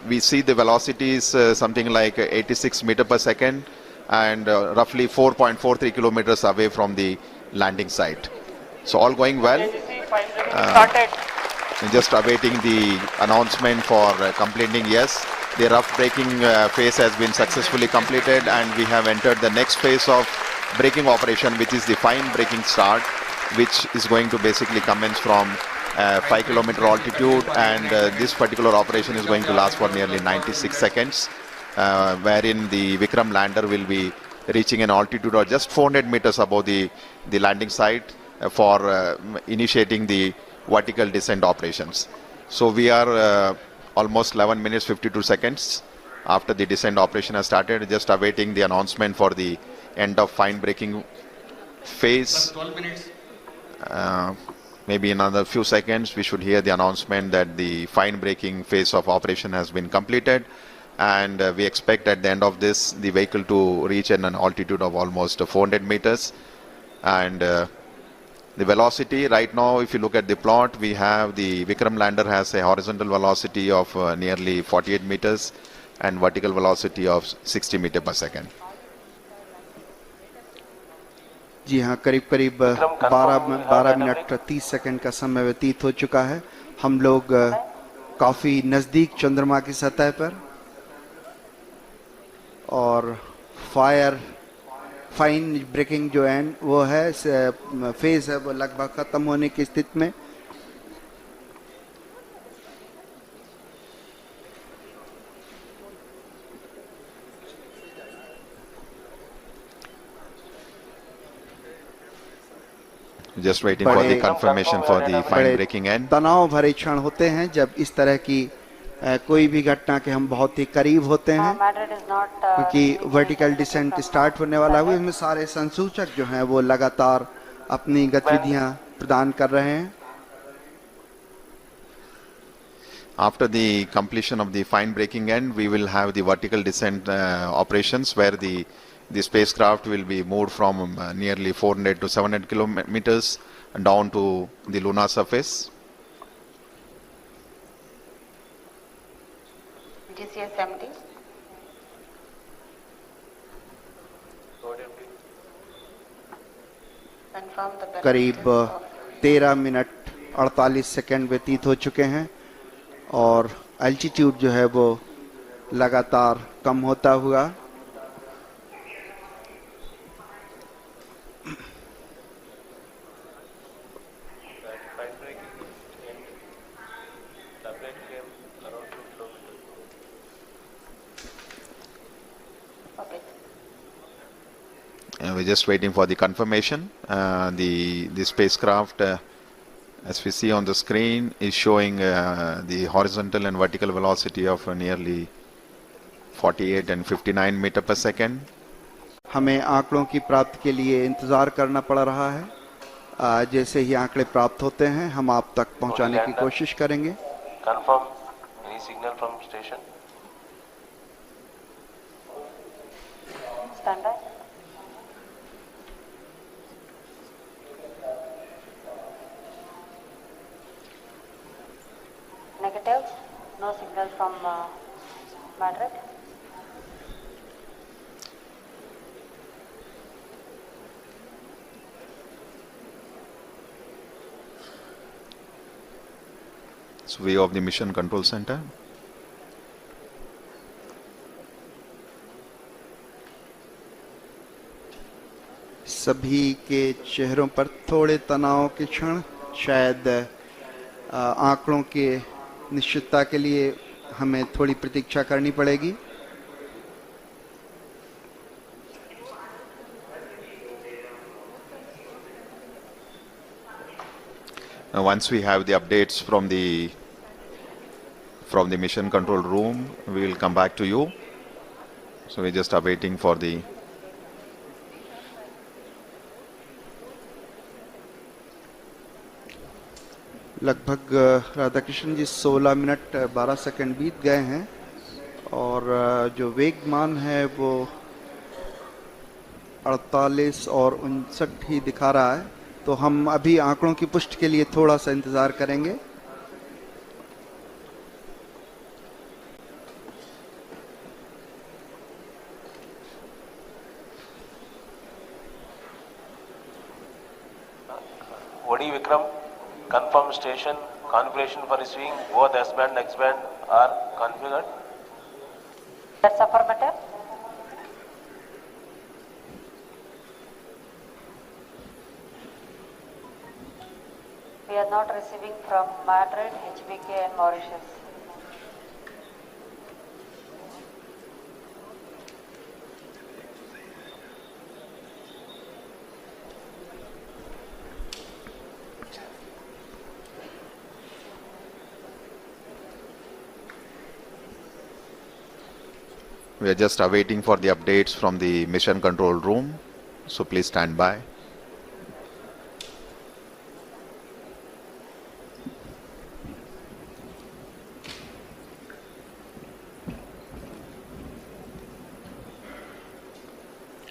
We see the velocity is something like 86 meter per second and roughly 4.43 kilometers away from the landing site. So all going well. Just awaiting the announcement for completing. Yes, the rough braking phase has been successfully completed, and we have entered the next phase of braking operation, which is the fine braking start, which is going to basically commence from 5 kilometer altitude, and this particular operation is going to last for nearly 96 seconds, wherein the vikramlander will be reaching an altitude of just 400 meters above the landing site for initiating the vertical descent operations. So we are almost 11 minutes 52 seconds after the descent operation has started, just awaiting the announcement for the end of fine braking phase. 12 minutes. Maybe in another few seconds we should hear the announcement that the fine braking phase of operation has been completed, and we expect at the end of this the vehicle to reach an altitude of almost 400 meters. And the velocity right now, if you look at the plot, we have the vikramlander has a horizontal velocity of nearly 48 meters and vertical velocity of 60 meters per second. जी हाँ, करीब करीब 12 minute 30 second का समय व्यतीत हो चुका है। हम लोग काफ़ी नज़दीक चंद्रमा की सतह पर, और फाइन ब्रेकिंग जो है वो है फेज है, वो लगभग ख़त्म होने की स्थिति में। Just waiting for the confirmation for the fine braking end. तनाव भरे क्षण होते हैं जब इस तरह की कोई भी घटना के हम बहुत ही करीब होते हैं, क्योंकि वर्टिकल डिसेंट स्टार्ट होने वाला है। इसमें सारे संसूचक जो हैं वो लगातार अपनी गतिविधियां प्रदान कर रहे हैं। After the completion of the fine braking end, we will have the vertical descent operations, where the spacecraft will be moved from nearly 400 to 700 kilometers down to the lunar surface. GCS 70. करीब 13 minute 48 second व्यतीत हो चुके हैं, और altitude जो है वो लगातार कम होता हुआ। We're just waiting for the confirmation. The spacecraft, as we see on the screen, is showing the horizontal and vertical velocity of nearly 48 and 59 meter per second. हमें आंकड़ों की प्राप्ति के लिए इंतजार करना पड़ रहा है। जैसे ही आंकड़े प्राप्त होते हैं हम आप तक पहुंचाने की कोशिश करेंगे। Confirm any signal from station. Stand by. Negative. No signal from Madrid. It's view of the mission control center. सभी के चेहरों पर थोड़े तनाव के क्षण, शायद आंकड़ों के निश्चितता के लिए हमें थोड़ी प्रतीक्षा करनी पड़ेगी। Once we have the updates from the mission control room, we will come back to you. So we're just awaiting for the लगभग राधाकृष्ण जी 16 मिनट 12 सेकंड बीत गए हैं, और जो वेगमान है वो 48 और 59 ही दिखा रहा है। तो हम अभी आंकड़ों की पुष्टि के लिए थोड़ा सा इंतजार करेंगे। Odi Vikram, confirm station, configuration for receiving both S-band and X-band are configured. That's affirmative. We are not receiving from Madrid, HBK and Mauritius. We are just awaiting for the updates from the mission control room, so please stand by.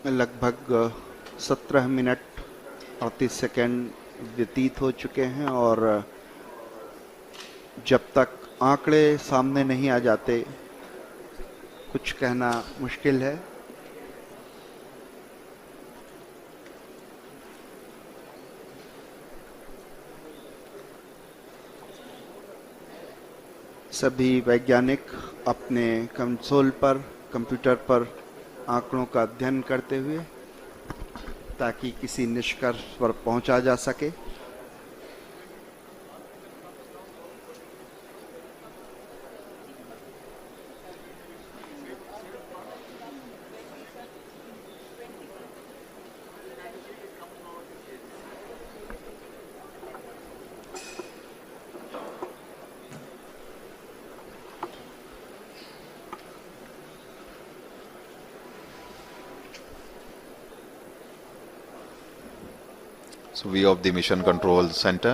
लगभग 17 minute 38 second व्यतीत हो चुके हैं और जब तक आंकड़े सामने नहीं आ जाते कुछ कहना मुश्किल है। सभी वैज्ञानिक अपने कंसोल पर कंप्यूटर पर आंकड़ों का अध्ययन करते हुए ताकि किसी निष्कर्ष पर पहुंचा जा सके। So view of the mission control center.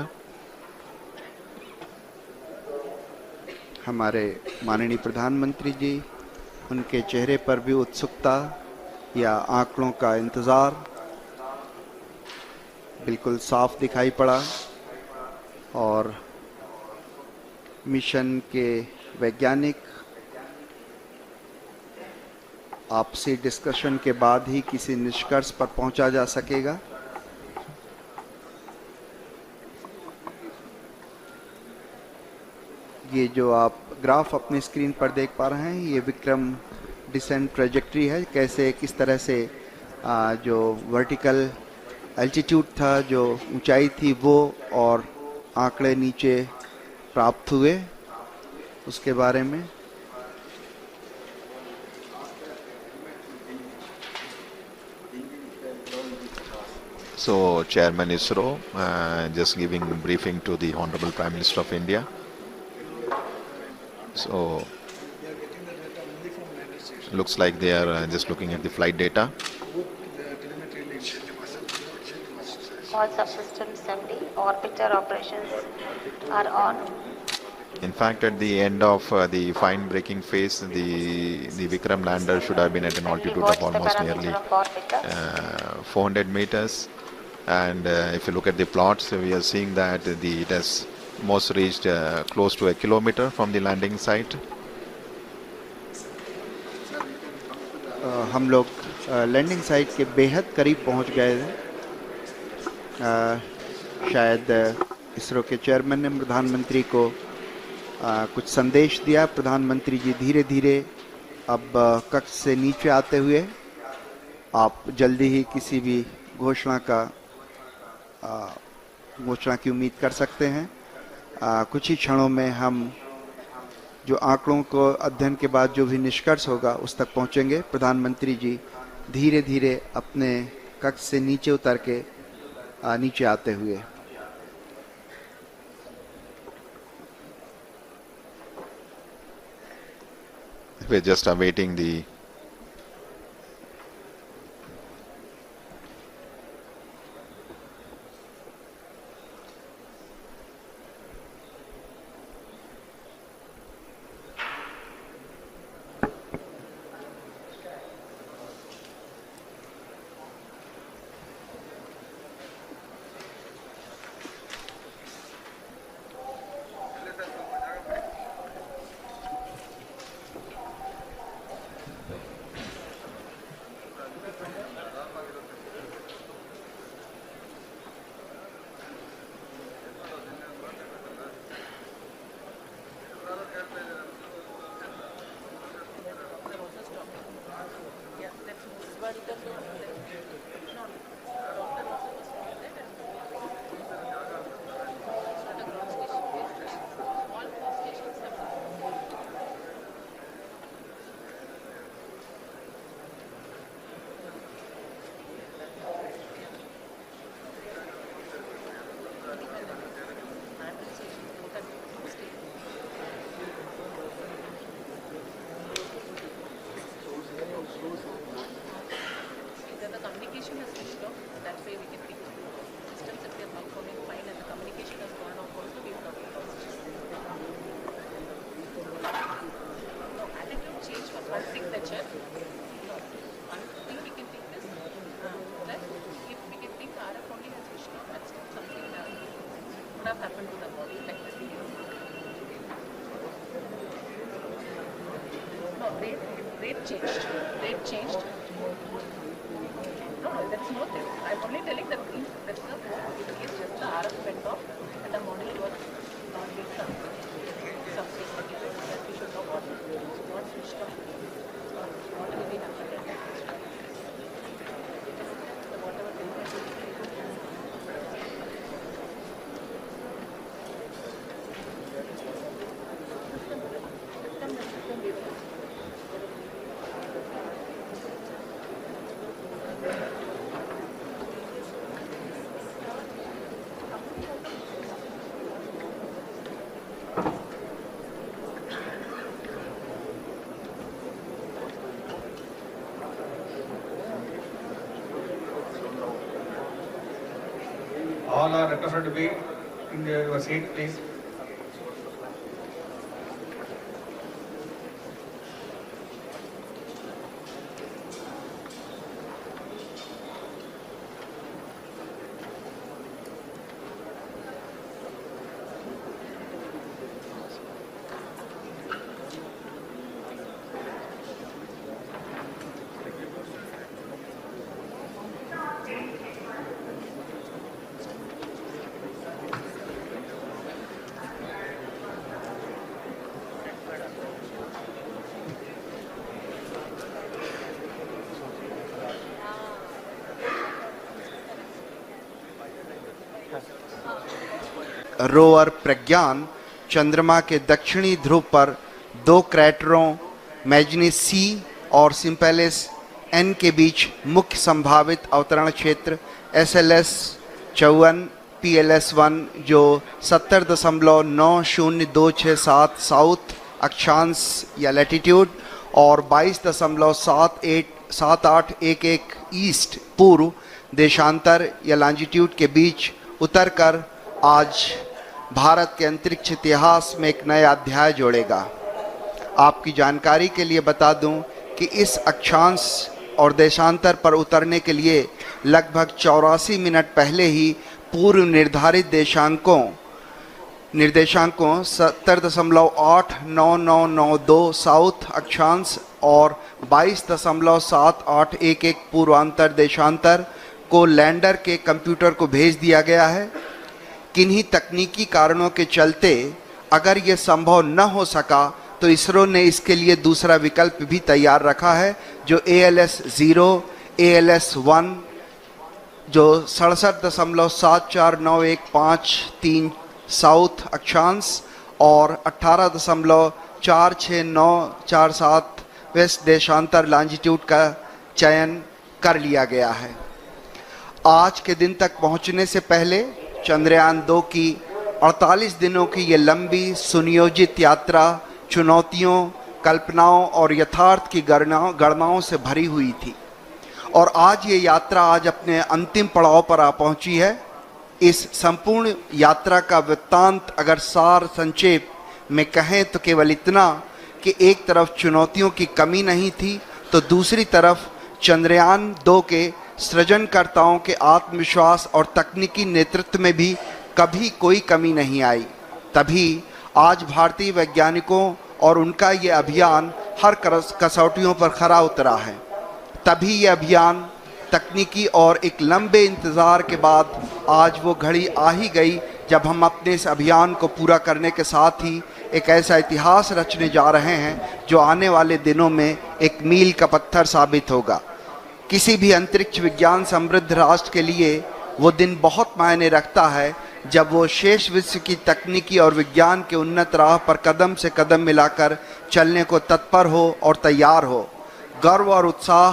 हमारे माननीय प्रधानमंत्री जी, उनके चेहरे पर भी उत्सुकता या आंकड़ों का इंतजार बिल्कुल साफ दिखाई पड़ा और मिशन के वैज्ञानिक आपसी डिस्कशन के बाद ही किसी निष्कर्ष पर पहुंचा जा सकेगा। ये जो आप ग्राफ अपनी स्क्रीन पर देख पा रहे हैं, ये विक्रम डिसेंट ट्रेजेक्ट्री है। कैसे किस तरह से जो वर्टिकल एल्टीट्यूड था, जो ऊंचाई थी वो और आंकड़े नीचे प्राप्त हुए उसके बारे में। So Chairman ISRO just giving briefing to the Honorable Prime Minister of India. So looks like they are just looking at the flight data. All subsystems empty. Orbiter operations are on. In fact, at the end of the fine braking phase, the vikramlander should have been at an altitude of almost nearly 400 meters. And if you look at the plots, we are seeing that it has most reached close to a kilometer from the landing site. हम लोग landing site के बेहद करीब पहुंच गए थे। शायद इसरो के चेयरमैन ने प्रधानमंत्री को कुछ संदेश दिया। प्रधानमंत्री जी धीरे धीरे अब कक्ष से नीचे आते हुए आप जल्दी ही किसी भी घोषणा की उम्मीद कर सकते हैं। कुछ ही क्षणों में हम जो आंकड़ों को अध्ययन के बाद जो भी निष्कर्ष होगा उस तक पहुंचेंगे। प्रधानमंत्री जी धीरे धीरे अपने कक्ष से नीचे उतर के नीचे आते हुए। We're just awaiting the Rate changed. No, that's no thing. I'm only telling that that's the it is just the RF went off and the model was not being something that we should know what switched off, what will be happening. Whatever All are requested to be in your seat, please. Rover Pragyan चंद्रमा के दक्षिणी ध्रुव पर 2 क्रैटरों manganese सी और सिम्पेलिस N के बीच मुख्य संभावित अवतरण क्षेत्र SLS 54 PLS1 जो 70.90267 साउथ अक्षांश या लैटिट्यूड और 22.7811 ईस्ट पूर्व देशांतर या लॉन्जिट्यूड के बीच उतरकर आज भारत के अंतरिक्ष इतिहास में एक नया अध्याय जोड़ेगा। आपकी जानकारी के लिए बता दूं कि इस अक्षांश और देशांतर पर उतरने के लिए लगभग 84 मिनट पहले ही पूर्व निर्धारित निर्देशांकों 70.89992 साउथ अक्षांश और 22.7811 पूर्वांतर देशांतर को लैंडर के कंप्यूटर को भेज दिया गया है। किन्हीं तकनीकी कारणों के चलते अगर ये संभव न हो सका तो इसरो ने इसके लिए दूसरा विकल्प भी तैयार रखा है जो ALS 0, ALS 1 जो 67.74915 साउथ अक्षांश और 18.46947 वेस्ट देशांतर लॉन्जिट्यूड का चयन कर लिया गया है। आज के दिन तक पहुंचने से पहले चंद्रयान-2 की 48 दिनों की ये लंबी सुनियोजित यात्रा चुनौतियों, कल्पनाओं और यथार्थ की गणनाओं से भरी हुई थी और आज ये यात्रा आज अपने अंतिम पड़ाव पर आ पहुंची है। इस संपूर्ण यात्रा का वृत्तांत अगर सार संक्षेप में कहें तो केवल इतना कि एक तरफ चुनौतियों की कमी नहीं थी तो दूसरी तरफ चंद्रयान-2 के सृजनकर्ताओं के आत्मविश्वास और तकनीकी नेतृत्व में भी कभी कोई कमी नहीं आई। तभी आज भारतीय वैज्ञानिकों और उनका ये अभियान हर कसौटियों पर खरा उतरा है। तभी ये अभियान तकनीकी और एक लंबे इंतज़ार के बाद आज वो घड़ी आ ही गई जब हम अपने इस अभियान को पूरा करने के साथ ही एक ऐसा इतिहास रचने जा रहे हैं जो आने वाले दिनों में एक मील का पत्थर साबित होगा। किसी भी अंतरिक्ष विज्ञान समृद्ध राष्ट्र के लिए वो दिन बहुत मायने रखता है जब वो शेष विश्व की तकनीकी और विज्ञान के उन्नत राह पर कदम से कदम मिलाकर चलने को तत्पर हो और तैयार हो। गर्व और उत्साह,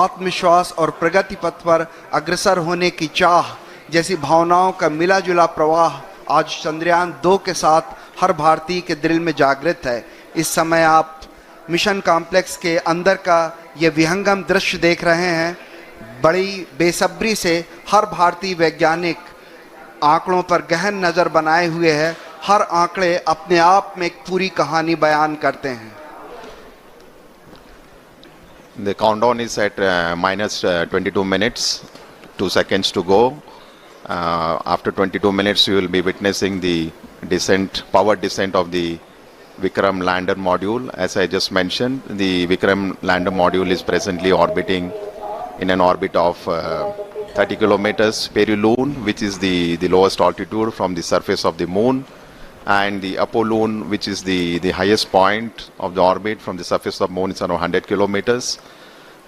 आत्मविश्वास और प्रगति पथ पर अग्रसर होने की चाह जैसी भावनाओं का मिला जुला प्रवाह आज चंद्रयान 2 के साथ हर भारतीय के दिल में जागृत है। इस समय आप मिशन कॉम्प्लेक्स के अंदर का ये विहंगम दृश्य देख रहे हैं। बड़ी बेसब्री से हर भारतीय वैज्ञानिक आंकड़ों पर गहन नज़र बनाए हुए है। हर आंकड़े अपने आप में एक पूरी कहानी बयान करते हैं। The countdown is at minus 22 minutes, 2 seconds to go. After 22 minutes, you will be witnessing the descent, powered descent of the Vikramlander module. As I just mentioned, the Vikramlander module is presently orbiting in an orbit of 30 kilometers peri-Lune, which is the lowest altitude from the surface of the moon, and the Apollune, which is the highest point of the orbit from the surface of the moon, is around 100 kilometers.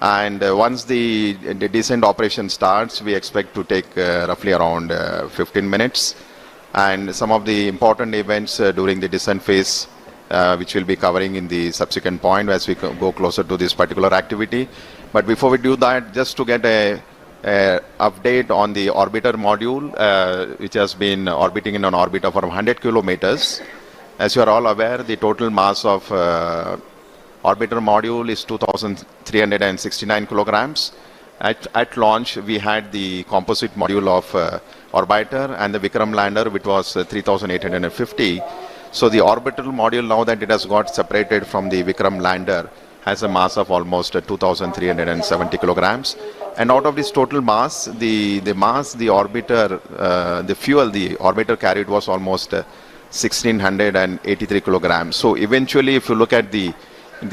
And once the descent operation starts, we expect to take roughly around 15 minutes. And some of the important events during the descent phase, which we'll be covering in the subsequent point as we go closer to this particular activity. But before we do that, just to get a update on the orbiter module, which has been orbiting in an orbit of around 100 kilometers. As you are all aware, the total mass of orbiter module is 2,369 kilograms. At launch, we had the composite module of orbiter and the Vikramlander, which was 3,850. So the orbital module, now that it has got separated from the Vikramlander, has a mass of almost 2,370 kilograms. And out of this total mass, the orbiter, the fuel the orbiter carried was almost 1,683 kilograms. So eventually, if you look at the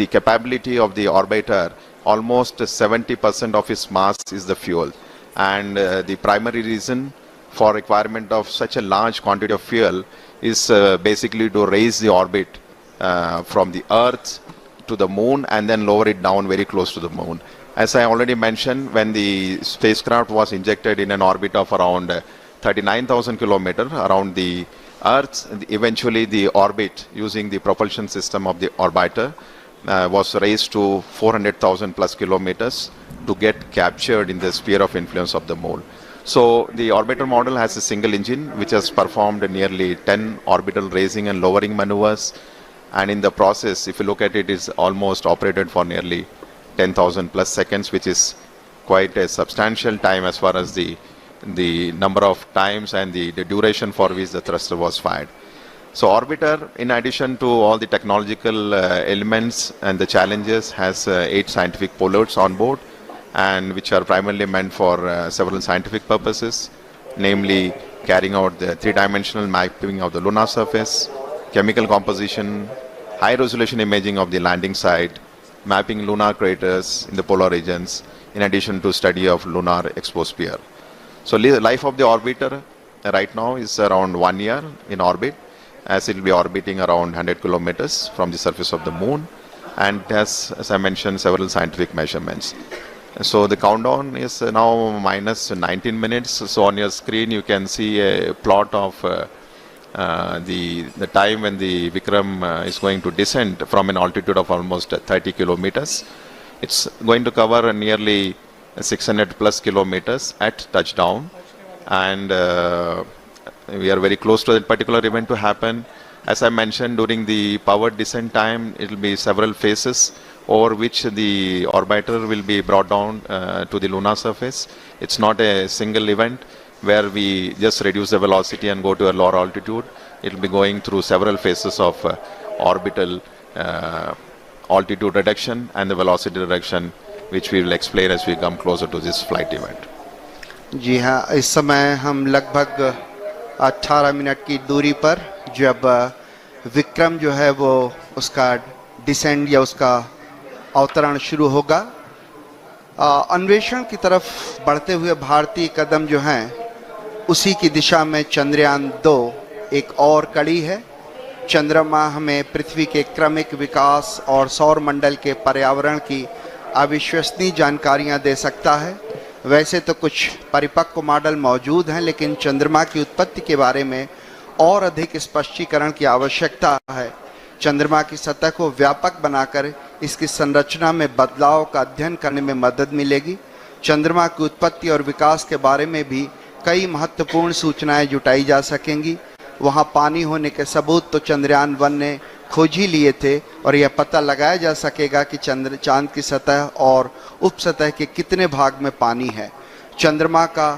capability of the orbiter, almost 70% of its mass is the fuel. And the primary reason for requirement of such a large quantity of fuel is basically to raise the orbit from the Earth to the moon and then lower it down very close to the moon. As I already mentioned, when the spacecraft was injected in an orbit of around 39,000 kilometers around the Earth, eventually the orbit using the propulsion system of the orbiter was raised to 400,000 plus kilometers to get captured in the sphere of influence of the moon. So the orbiter model has a single engine which has performed nearly 10 orbital raising and lowering maneuvers, and in the process, if you look at it, is almost operated for nearly 10,000 plus seconds, which is quite a substantial time as far as the number of times and the duration for which the thruster was fired. So orbiter, in addition to all the technological elements and the challenges, has 8 scientific payloads on board, and which are primarily meant for several scientific purposes, namely carrying out the 3-dimensional mapping of the lunar surface, chemical composition, high resolution imaging of the landing site, mapping lunar craters in the polar regions, in addition to study of lunar exosphere. So life of the orbiter right now is around 1 year in orbit, as it will be orbiting around 100 kilometers from the surface of the moon, and has, as I mentioned, several scientific measurements. So the countdown is now minus 19 minutes. So on your screen you can see a plot of the time when the Vikram is going to descend from an altitude of almost 30 kilometers. It's going to cover nearly 600 plus kilometers at touchdown, and we are very close to that particular event to happen. As I mentioned, during the powered descent time, it will be several phases over which the orbiter will be brought down to the lunar surface. It's not a single event where we just reduce the velocity and go to a lower altitude. It will be going through several phases of orbital altitude reduction and the velocity reduction, which we will explain as we come closer to this flight event. जी हाँ, इस समय हम लगभग 18 minute की दूरी पर जब विक्रम जो है वो उसका डिसेंड या उसका अवतरण शुरू होगा, अन्वेषण की तरफ बढ़ते हुए भारतीय कदम जो हैं उसी की दिशा में चंद्रयान 2 एक और कड़ी है। चंद्रमा हमें पृथ्वी के क्रमिक विकास और सौर मंडल के पर्यावरण की अविश्वसनीय जानकारियां दे सकता है। वैसे तो कुछ परिपक्व मॉडल मौजूद हैं, लेकिन चंद्रमा की उत्पत्ति के बारे में और अधिक स्पष्टीकरण की आवश्यकता है। चंद्रमा की सतह को व्यापक बनाकर इसकी संरचना में बदलाव का अध्ययन करने में मदद मिलेगी। चंद्रमा की उत्पत्ति और विकास के बारे में भी कई महत्वपूर्ण सूचनाएं जुटाई जा सकेंगी। वहां पानी होने के सबूत तो चंद्रयान-1 ने खोज ही लिए थे और यह पता लगाया जा सकेगा कि चांद की सतह और उपसतह के कितने भाग में पानी है। चंद्रमा का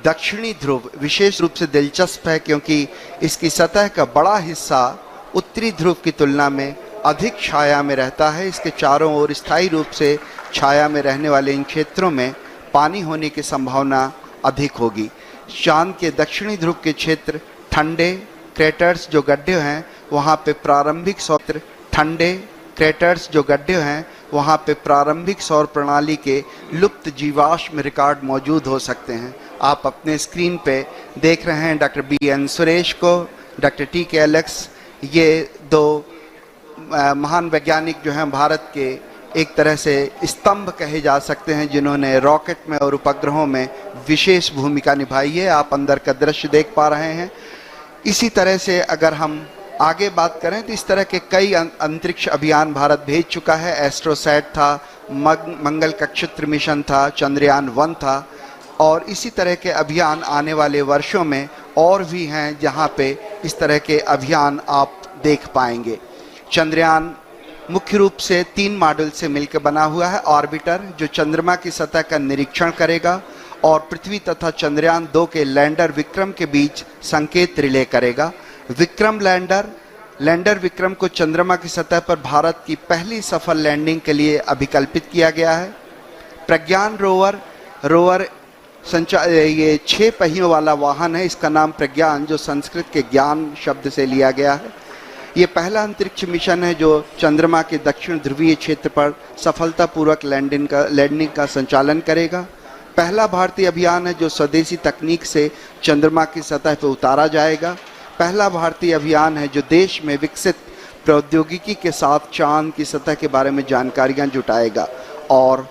दक्षिणी ध्रुव विशेष रूप से दिलचस्प है, क्योंकि इसकी सतह का बड़ा हिस्सा उत्तरी ध्रुव की तुलना में अधिक छाया में रहता है। इसके चारों ओर स्थायी रूप से छाया में रहने वाले इन क्षेत्रों में पानी होने की संभावना अधिक होगी। चांद के दक्षिणी ध्रुव के क्षेत्र ठंडे क्रेटर्स जो गड्ढे हैं वहाँ पे प्रारंभिक सौर प्रणाली के लुप्त जीवाश्म रिकॉर्ड मौजूद हो सकते हैं। आप अपने स्क्रीन पे देख रहे हैं डॉक्टर BN सुरेश को, डॉक्टर TK एलेक्स, ये दो महान वैज्ञानिक जो हैं भारत के एक तरह से स्तंभ कहे जा सकते हैं, जिन्होंने रॉकेट में और उपग्रहों में विशेष भूमिका निभाई है। आप अंदर का दृश्य देख पा रहे हैं। इसी तरह से अगर हम आगे बात करें तो इस तरह के कई अंतरिक्ष अभियान भारत भेज चुका है। एस्ट्रोसैट था, मंगल कक्षत्र मिशन था, चंद्रयान-1 था, और इसी तरह के अभियान आने वाले वर्षों में और भी हैं जहां पे इस तरह के अभियान आप देख पाएंगे। चंद्रयान मुख्य रूप से 3 मॉड्यूल से मिलकर बना हुआ है। ऑर्बिटर जो चंद्रमा की सतह का निरीक्षण करेगा और पृथ्वी तथा चंद्रयान-2 के लैंडर विक्रम के बीच संकेत रिले करेगा। विक्रम लैंडर विक्रम को चंद्रमा की सतह पर भारत की पहली सफल लैंडिंग के लिए अभिकल्पित किया गया है। प्रज्ञान रोवर ये 6 पहियों वाला वाहन है। इसका नाम प्रज्ञान जो संस्कृत के ज्ञान शब्द से लिया गया है। ये पहला अंतरिक्ष मिशन है जो चंद्रमा के दक्षिण ध्रुवीय क्षेत्र पर सफलतापूर्वक लैंडिंग का संचालन करेगा। पहला भारतीय अभियान है जो स्वदेशी तकनीक से चंद्रमा की सतह पर उतारा जाएगा। पहला भारतीय अभियान है जो देश में विकसित प्रौद्योगिकी के साथ चांद की सतह के बारे में जानकारियां जुटाएगा। और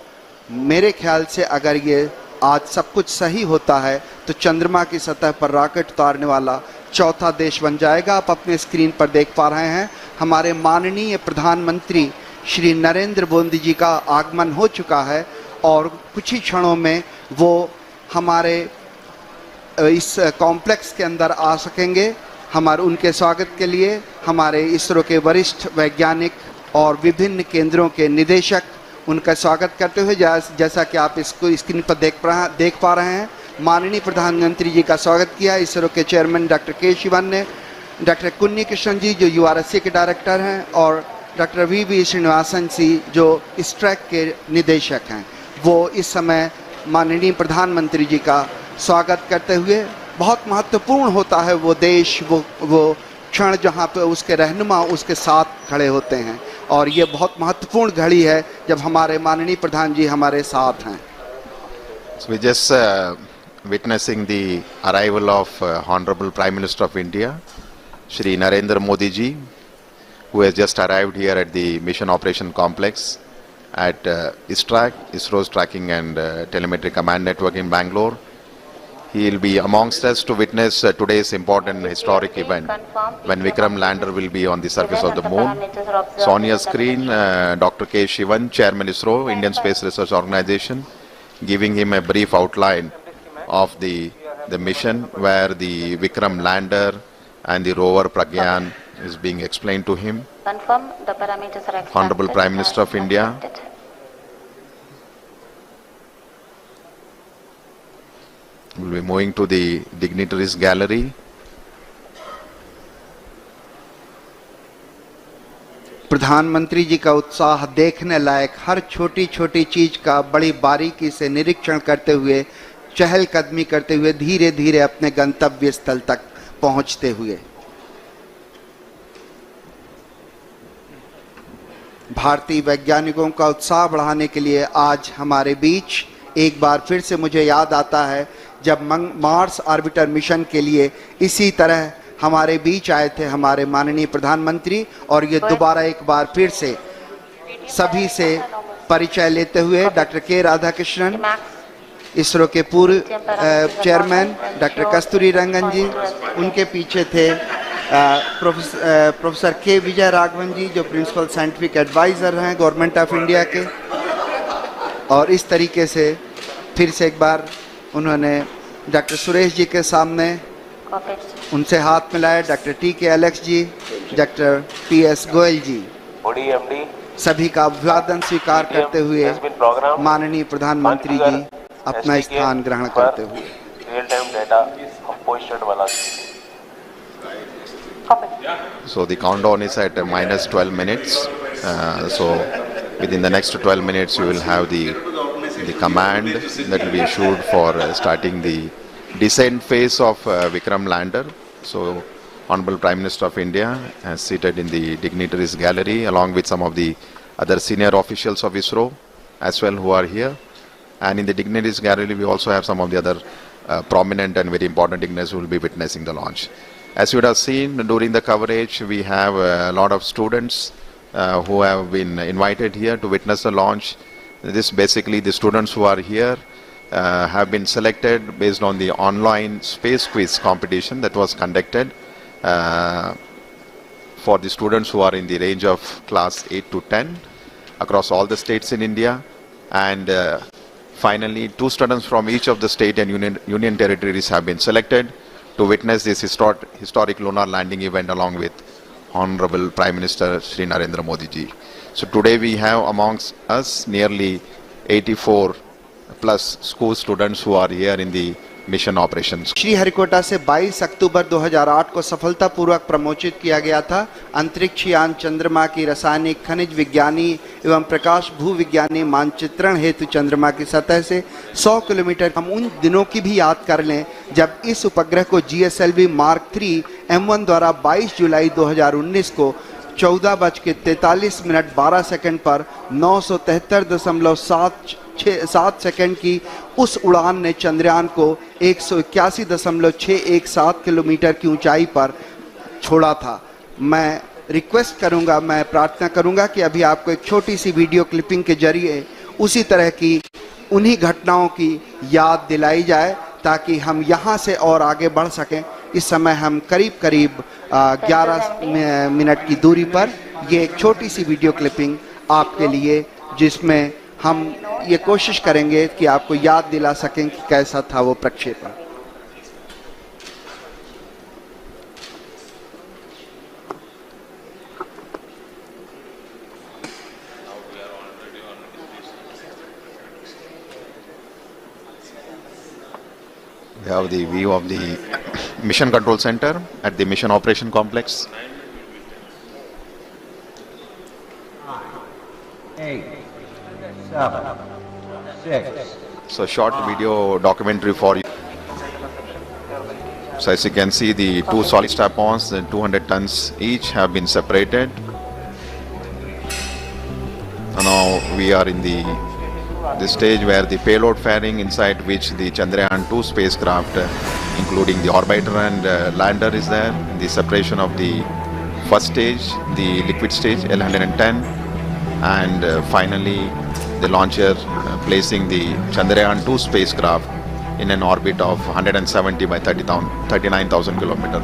मेरे ख्याल से अगर ये आज सब कुछ सही होता है तो चंद्रमा की सतह पर रॉकेट उतारने वाला चौथा देश बन जाएगा। आप अपने स्क्रीन पर देख पा रहे हैं हमारे माननीय प्रधानमंत्री श्री नरेंद्र मोदी जी का आगमन हो चुका है और कुछ ही क्षणों में वो हमारे इस कॉम्प्लेक्स के अंदर आ सकेंगे। हमारे उनके स्वागत के लिए हमारे इसरो के वरिष्ठ वैज्ञानिक और विभिन्न केंद्रों के निदेशक उनका स्वागत करते हुए जैसा कि आप इसको स्क्रीन पर देख पा रहे हैं, माननीय प्रधानमंत्री जी का स्वागत किया। इसरो के चेयरमैन डॉक्टर के शिवन ने, डॉक्टर कुन्नी कृष्ण जी जो URSC के डायरेक्टर हैं और डॉक्टर VV श्रीनिवासन जी जो इस ट्रैक के निदेशक हैं, वो इस समय माननीय प्रधानमंत्री जी का स्वागत करते हुए, बहुत महत्वपूर्ण होता है वो देश, वो क्षण जहाँ पे उसके रहनुमा उसके साथ खड़े होते हैं, और ये बहुत महत्वपूर्ण घड़ी है जब हमारे माननीय प्रधान जी हमारे साथ हैं। So we just witnessing the arrival of Honorable Prime Minister of India, Shri Narendra Modi ji, who has just arrived here at the Mission Operation Complex at ISRO's Tracking and Telemetry Command Network in Bangalore. He will be amongst us to witness today's important historic event when vikramlander will be on the surface of the moon. So on your screen, Dr. K. Shivan, Chairman ISRO, Indian Space Research Organization, giving him a brief outline of the mission where the Vikram lander and the rover Pragyan is being explained to him. Confirm the parameters are accepted. Honorable Prime Minister of India. We'll be moving to the dignitaries gallery. प्रधानमंत्री जी का उत्साह देखने लायक, हर छोटी छोटी चीज का बड़ी बारीकी से निरीक्षण करते हुए, चहलकदमी करते हुए धीरे धीरे अपने गंतव्य स्थल तक पहुंचते हुए। भारतीय वैज्ञानिकों का उत्साह बढ़ाने के लिए आज हमारे बीच एक बार फिर से मुझे याद आता है जब मार्स ऑर्बिटर मिशन के लिए इसी तरह हमारे बीच आए थे हमारे माननीय प्रधानमंत्री, और ये दोबारा एक बार फिर से सभी से परिचय लेते हुए डॉक्टर के राधाकृष्णन, इसरो के पूर्व चेयरमैन डॉक्टर कस्तूरी रंगन जी, उनके पीछे थे प्रोफेसर के विजय राघवन जी जो प्रिंसिपल साइंटिफिक एडवाइज़र हैं गवर्नमेंट ऑफ इंडिया के, और इस तरीके से फिर से एक बार उन्होंने डॉक्टर सुरेश जी के सामने उनसे हाथ मिलाए, डॉक्टर टी.के. एलेक्स जी, डॉक्टर पी.एस. गोयल जी, सभी का अभिवादन स्वीकार करते हुए माननीय प्रधानमंत्री जी अपना स्थान ग्रहण करते हुए। So the countdown is at minus 12 minutes. So within the next 12 minutes you will have the command that will be issued for starting the descent phase of vikramlander. So Honorable Prime Minister of India is seated in the dignitaries gallery along with some of the other senior officials of ISRO as well who are here. And in the dignitaries gallery we also have some of the other prominent and very important dignitaries who will be witnessing the launch. As you would have seen during the coverage, we have a lot of students who have been invited here to witness the launch. This basically the students who are here have been selected based on the online space quiz competition that was conducted for the students who are in the range of class 8 to 10 across all the states in India. And finally, 2 students from each of the state and union territories have been selected to witness this historic lunar landing event along with Honorable Prime Minister Shri Narendra Modi ji. So today we have amongst us nearly 84 plus school students who are here in the mission operations. Sriharikota से 22 अक्टूबर 2008 को सफलतापूर्वक प्रमोचित किया गया था। अंतरिक्ष यान चंद्रमा की रासायनिक, खनिज विज्ञानी एवं प्रकाश भूविज्ञानी मानचित्रण हेतु चंद्रमा की सतह से 100 किलोमीटर। हम उन दिनों की भी याद कर लें जब इस उपग्रह को GSLV Mark 3 M1 द्वारा 22 जुलाई 2019 को 14:43 पर 973.7 सेकंड की उस उड़ान ने चंद्रयान को 181.617 किलोमीटर की ऊंचाई पर छोड़ा था। मैं रिक्वेस्ट करूंगा, मैं प्रार्थना करूंगा कि अभी आपको एक छोटी सी वीडियो क्लिपिंग के जरिए उसी तरह की उन्हीं घटनाओं की याद दिलाई जाए ताकि हम यहां से और आगे बढ़ सकें। इस समय हम करीब 11 मिनट की दूरी पर ये एक छोटी सी वीडियो क्लिपिंग आपके लिए, जिसमें हम ये कोशिश करेंगे कि आपको याद दिला सकें कि कैसा था वो प्रक्षेपण। We have the view of the Mission Control Center at the Mission Operation Complex. 8, 7, 6. So short video documentary for you. So as you can see, the 2 solid strap-ons and 200 tons each have been separated. And now we are in the stage where the payload fairing, inside which the Chandrayaan-3 spacecraft, including the orbiter and lander, is there. The separation of the first stage, the liquid stage L110, and finally the launcher placing the Chandrayaan-2 spacecraft in an orbit of 170 by 39,000 kilometers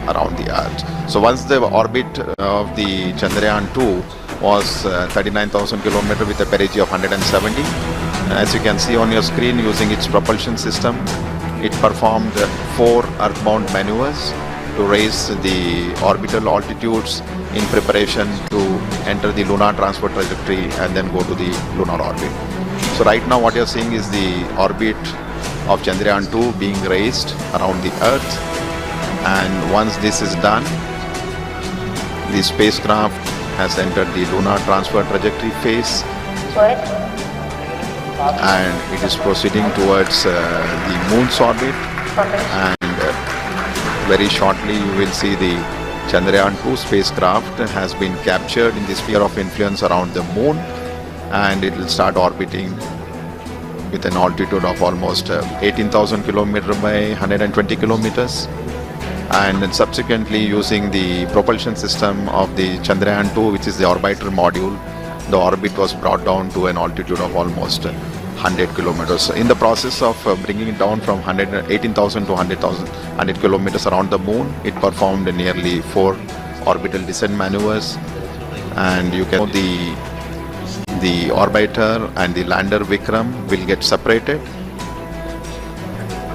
around the Earth. So once the orbit of the Chandrayaan-2 was 39,000 kilometers with a perigee of 170. As you can see on your screen, using its propulsion system, it performed 4 earthbound maneuvers to raise the orbital altitudes in preparation to enter the lunar transfer trajectory and then go to the lunar orbit. So right now what you're seeing is the orbit of Chandrayaan-2 being raised around the Earth, and once this is done, the spacecraft has entered the lunar transfer trajectory phase and it is proceeding towards the moon's orbit, and very shortly you will see the Chandrayaan-2 spacecraft has been captured in the sphere of influence around the moon, and it will start orbiting with an altitude of almost 18,000 kilometers by 120 kilometers. And then subsequently, using the propulsion system of the Chandrayaan-2, which is the orbiter module, the orbit was brought down to an altitude of almost 100 kilometers. In the process of bringing it down from 18,000 to 100 kilometers around the moon, it performed nearly 4 orbital descent maneuvers, and you can the orbiter and the lander Vikram will get separated,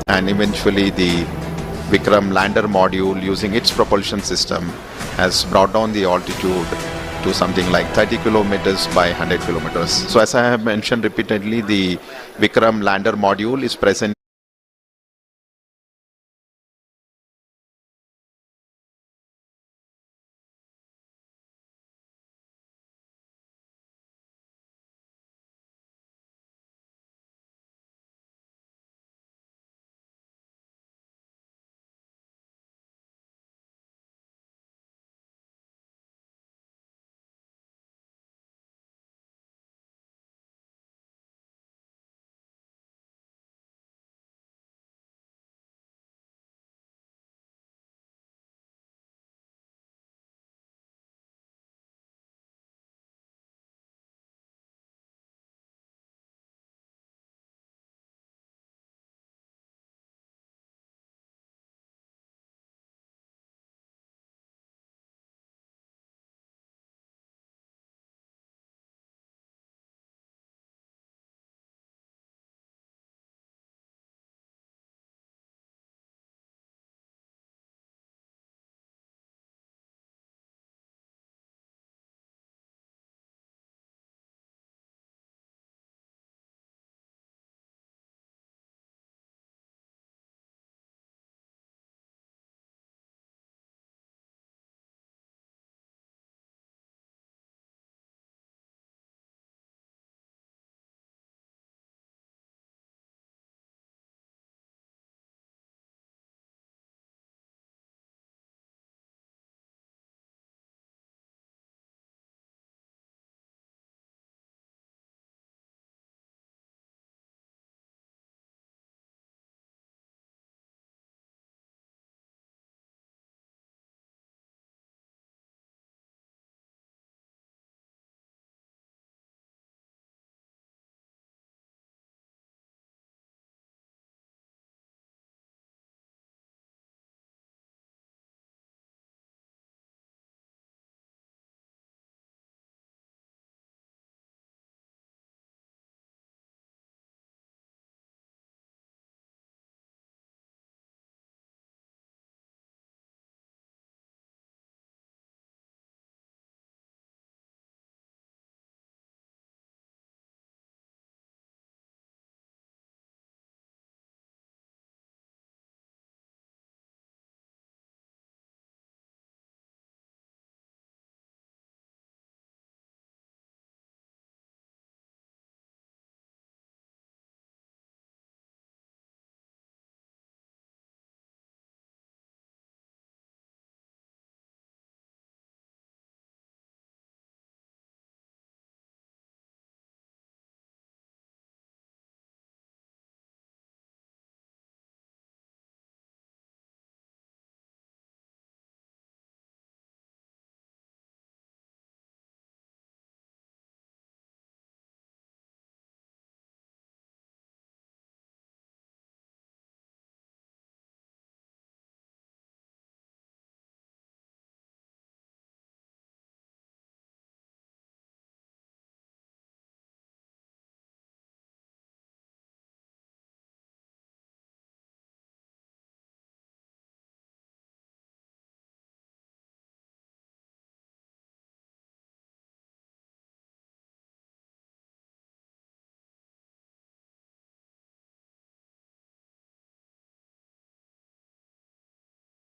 and eventually the Vikram lander module, using its propulsion system, has brought down the altitude to something like 30 kilometers by 100 kilometers. So as I have mentioned repeatedly, the Vikram lander module is present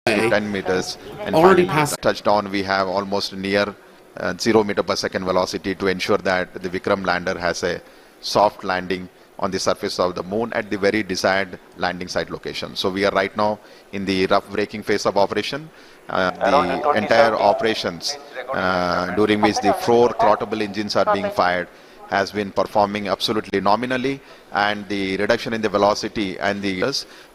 to 10 meters and already finally passed. touchdown. We have almost near 0 meter per second velocity to ensure that the Vikram lander has a soft landing on the surface of the moon at the very desired landing site location. So we are right now in the rough braking phase of operation. The entire operations during which the 4 throttleable engines are being fired has been performing absolutely nominally, and the reduction in the velocity and the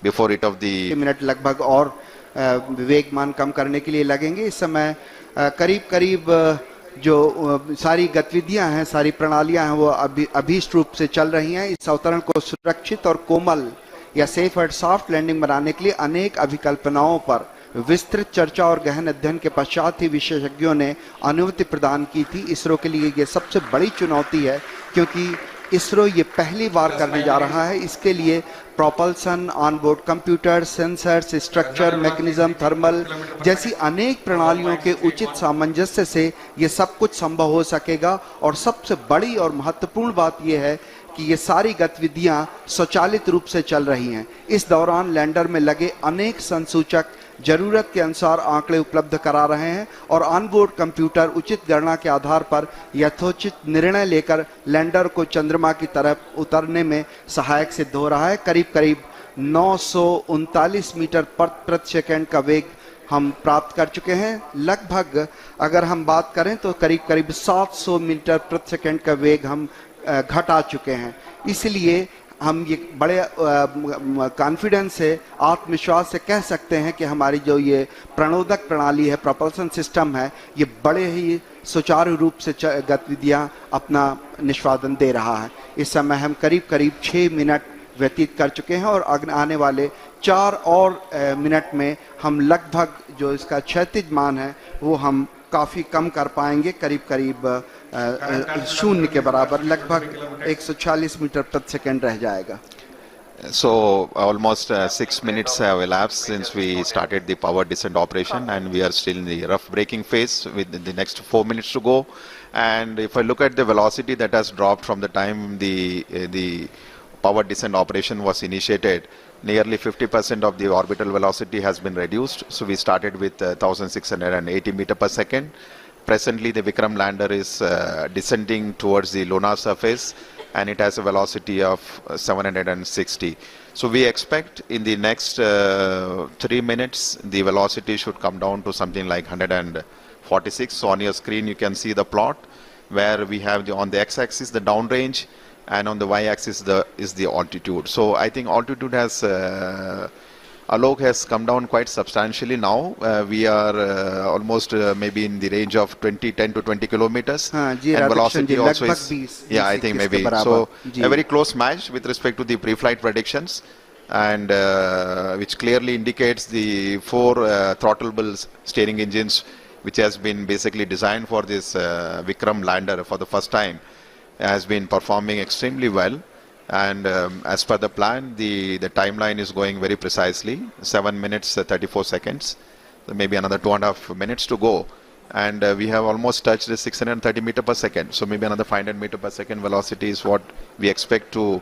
before it of the minute लगभग और वेगमान कम करने के लिए लगेंगे। इस समय करीब करीब जो सारी गतिविधियां हैं, सारी प्रणालियां हैं, वो अभीष्ट रूप से चल रही हैं। इस अवतरण को सुरक्षित और कोमल या सेफ और सॉफ्ट लैंडिंग बनाने के लिए अनेक अभिकल्पनाओं पर विस्तृत चर्चा और गहन अध्ययन के पश्चात ही विशेषज्ञों ने अनुमति प्रदान की थी। इसरो के लिए ये सबसे बड़ी चुनौती है, क्योंकि इसरो ये पहली बार करने जा रहा है। इसके लिए propulsion, onboard computer, sensors, structure, mechanism, thermal जैसी अनेक प्रणालियों के उचित सामंजस्य से ये सब कुछ संभव हो सकेगा। और सबसे बड़ी और महत्वपूर्ण बात यह है कि ये सारी गतिविधियां स्वचालित रूप से चल रही हैं। इस दौरान लैंडर में लगे अनेक संसूचक जरूरत के अनुसार आंकड़े उपलब्ध करा रहे हैं और ऑनबोर्ड कंप्यूटर उचित गणना के आधार पर यथोचित निर्णय लेकर लैंडर को चंद्रमा की तरफ उतरने में सहायक सिद्ध हो रहा है। करीब करीब 939 मीटर प्रति सेकंड का वेग हम प्राप्त कर चुके हैं। लगभग अगर हम बात करें तो करीब करीब 700 मीटर प्रति सेकंड का वेग हम घटा चुके हैं। इसलिए हम ये बड़े कॉन्फिडेंस से, आत्मविश्वास से कह सकते हैं कि हमारी जो ये प्रणोदक प्रणाली है, प्रोपल्सन सिस्टम है, ये बड़े ही सुचारू रूप से गतिविधियां अपना निष्पादन दे रहा है। इस समय हम करीब करीब 6 मिनट व्यतीत कर चुके हैं और आने वाले 4 और मिनट में हम लगभग जो इसका क्षैतिज मान है वो हम काफ़ी कम कर पाएंगे। करीब करीब शून्य के बराबर, लगभग 140 मीटर प्रति सेकंड रह जाएगा। So almost 6 minutes have elapsed since we started the power descent operation, and we are still in the rough braking phase with the next 4 minutes to go. And if I look at the velocity that has dropped from the time the power descent operation was initiated, nearly 50% of the orbital velocity has been reduced. So we started with 1680 meter per second. Presently the vikramlander is descending towards the lunar surface, and it has a velocity of 760. So we expect in the next 3 minutes the velocity should come down to something like 146. So on your screen you can see the plot where we have on the x-axis the downrange, and on the y-axis is the altitude. So I think altitude has Alok has come down quite substantially now. We are almost maybe in the range of 10 to 20 kilometers. And velocity also is, yeah, I think maybe. So a very close match with respect to the pre-flight predictions, and which clearly indicates the 4 throttleable steering engines, which has been basically designed for this Vikram lander for the first time, has been performing extremely well. And as per the plan, the timeline is going very precisely, 7 minutes 34 seconds, so maybe another 2.5 minutes to go, and we have almost touched the 630 meter per second, so maybe another 500 meter per second velocity is what we expect to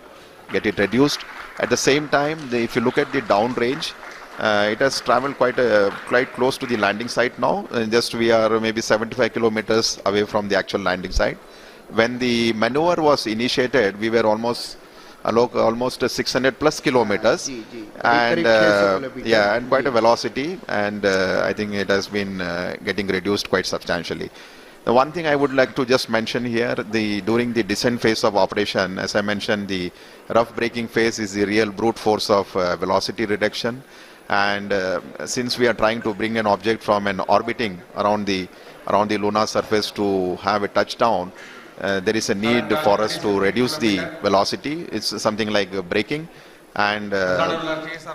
get it reduced. At the same time, if you look at the downrange, it has traveled quite close to the landing site now, and just we are maybe 75 kilometers away from the actual landing site. When the maneuver was initiated, we were almost 600 plus kilometers, and yeah, and quite a velocity, and I think it has been getting reduced quite substantially. The one thing I would like to just mention here, during the descent phase of operation, as I mentioned, the rough braking phase is the real brute force of velocity reduction, and since we are trying to bring an object from an orbiting around the lunar surface to have a touchdown, there is a need for us to reduce the velocity. It's something like braking, and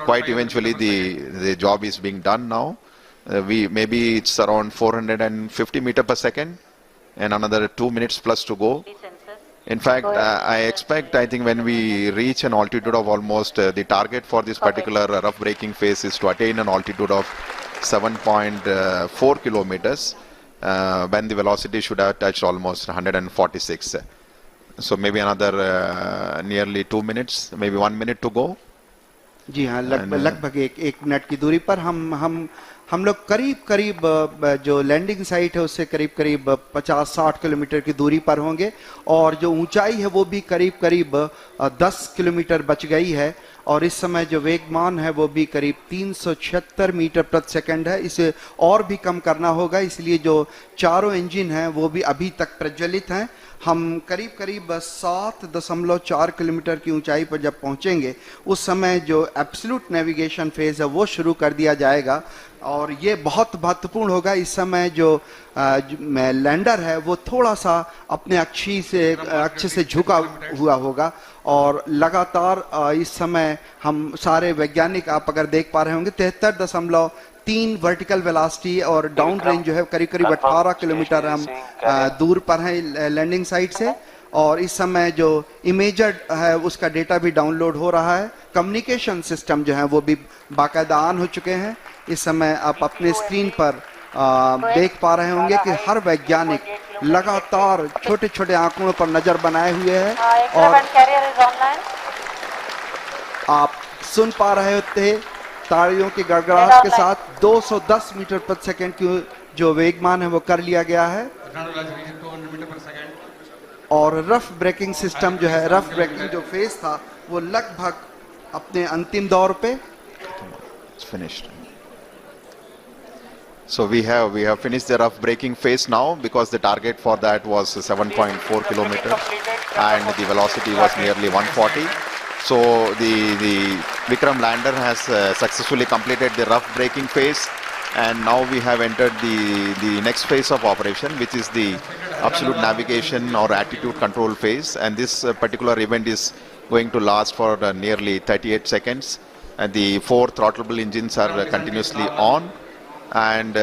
quite eventually the job is being done now. Maybe it's around 450 meter per second, and another 2 minutes plus to go. In fact, I think when we reach an altitude of almost the target for this particular rough braking phase is to attain an altitude of 7.4 kilometers. When the velocity should have touched almost 146. So maybe another nearly 2 minutes, maybe 1 minute to go. जी हाँ, लगभग एक minute की दूरी पर हम लोग करीब जो लैंडिंग साइट है उससे करीब 50-60 किलोमीटर की दूरी पर होंगे, और जो ऊंचाई है वो भी करीब 10 किलोमीटर बच गई है, और इस समय जो वेगमान है वो भी करीब 376 मीटर प्रति सेकंड है। इसे और भी कम करना होगा, इसलिए जो चारों इंजन हैं वो भी अभी तक प्रज्वलित हैं। हम करीब 7.4 किलोमीटर की ऊंचाई पर जब पहुंचेंगे उस समय जो एब्सोल्यूट नेविगेशन फेज है वो शुरू कर दिया जाएगा, और ये बहुत महत्वपूर्ण होगा। इस समय जो लैंडर है वो थोड़ा सा अपने अक्ष से झुका हुआ होगा और लगातार इस समय हम सारे वैज्ञानिक, आप अगर देख पा रहे होंगे, 73.3 वर्टिकल वेलोसिटी और डाउन रेंज जो है करीब करीब 18 किलोमीटर हम दूर पर हैं लैंडिंग साइट से। और इस समय जो इमेजर है उसका डेटा भी डाउनलोड हो रहा है। कम्युनिकेशन सिस्टम जो है वो भी बाकायदा ऑन हो चुके हैं। इस समय आप अपने स्क्रीन पर देख पा रहे होंगे कि हर वैज्ञानिक लगातार छोटे छोटे आंकड़ों पर नजर बनाए हुए है और आप सुन पा रहे थे तालियों की गड़गड़ाहट के साथ 210 मीटर प्रति सेकंड की जो वेगमान है वो कर लिया गया है। और रफ ब्रेकिंग सिस्टम जो है, रफ ब्रेकिंग जो फेज था वो लगभग अपने अंतिम दौर पे finished. So we have finished the rough braking phase now, because the target for that was 7.4 kilometers and the velocity was nearly 140. So the Vikram lander has successfully completed the rough braking phase, and now we have entered the next phase of operation, which is the absolute navigation or attitude control phase. And this particular event is going to last for nearly 38 seconds. And the 4 throttleable engines are continuously on, and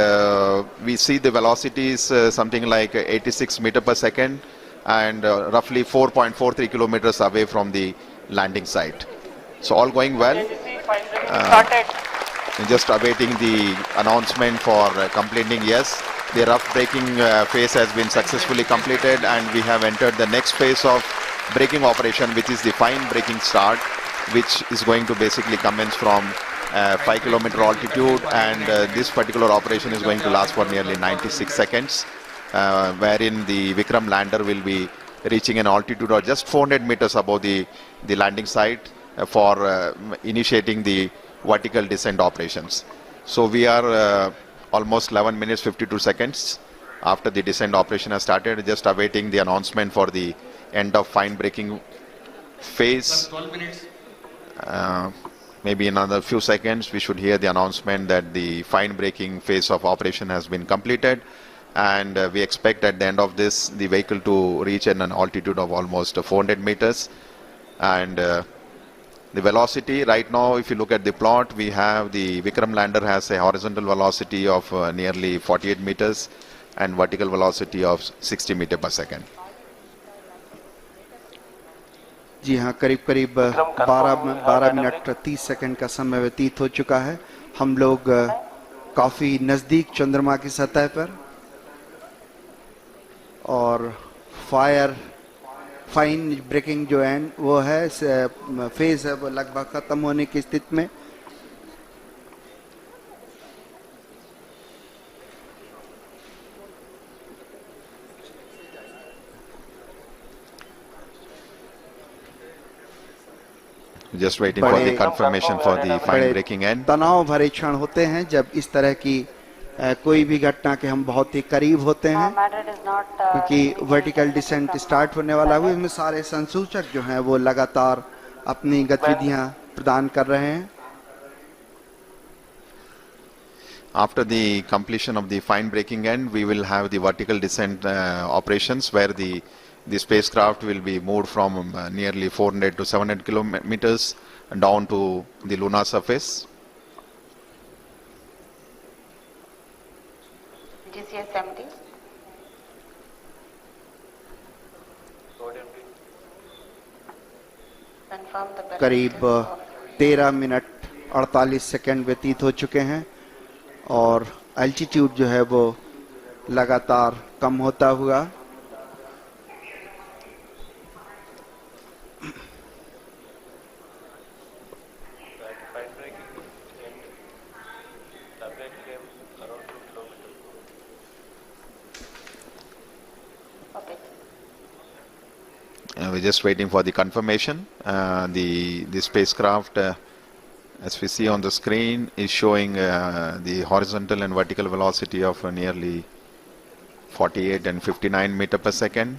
we see the velocity is something like 86 meter per second and roughly 4.43 kilometers away from the landing site. So all going well. Just awaiting the announcement for completing. Yes, the rough braking phase has been successfully completed, and we have entered the next phase of braking operation, which is the fine braking start, which is going to basically commence from 5 kilometer altitude, and this particular operation is going to last for nearly 96 seconds, wherein the Vikram lander will be reaching an altitude of just 400 meters above the landing site for initiating the vertical descent operations. So we are almost 11 minutes 52 seconds after the descent operation has started, just awaiting the announcement for the end of fine braking phase. 12 minutes. Maybe in another few seconds we should hear the announcement that the fine braking phase of operation has been completed, and we expect at the end of this the vehicle to reach an altitude of almost 400 meters. And the velocity right now, if you look at the plot, we have the Vikram lander has a horizontal velocity of nearly 48 meters and vertical velocity of 60 meter per second. जी हाँ, करीब करीब 12 minute 30 second का समय व्यतीत हो चुका है। हम लोग काफी नजदीक चंद्रमा की सतह पर, और फाइन ब्रेकिंग जो है वो है फेज है वो लगभग खत्म होने की स्थिति में। Just waiting for the confirmation for the fine braking end. तनाव भरे क्षण होते हैं जब इस तरह की कोई भी घटना के हम बहुत ही करीब होते हैं, क्योंकि वर्टिकल डिसेंट स्टार्ट होने वाला है। इसमें सारे संसूचक जो हैं वो लगातार अपनी गतिविधियां प्रदान कर रहे हैं। After the completion of the fine braking end, we will have the vertical descent operations, where the spacecraft will be moved from nearly 400 to 700 kilometers down to the lunar surface. GCS 70. करीब 13 minute 48 second व्यतीत हो चुके हैं, और altitude जो है वो लगातार कम होता हुआ we're just waiting for the confirmation. The spacecraft, as we see on the screen, is showing the horizontal and vertical velocity of nearly 48 and 59 meter per second.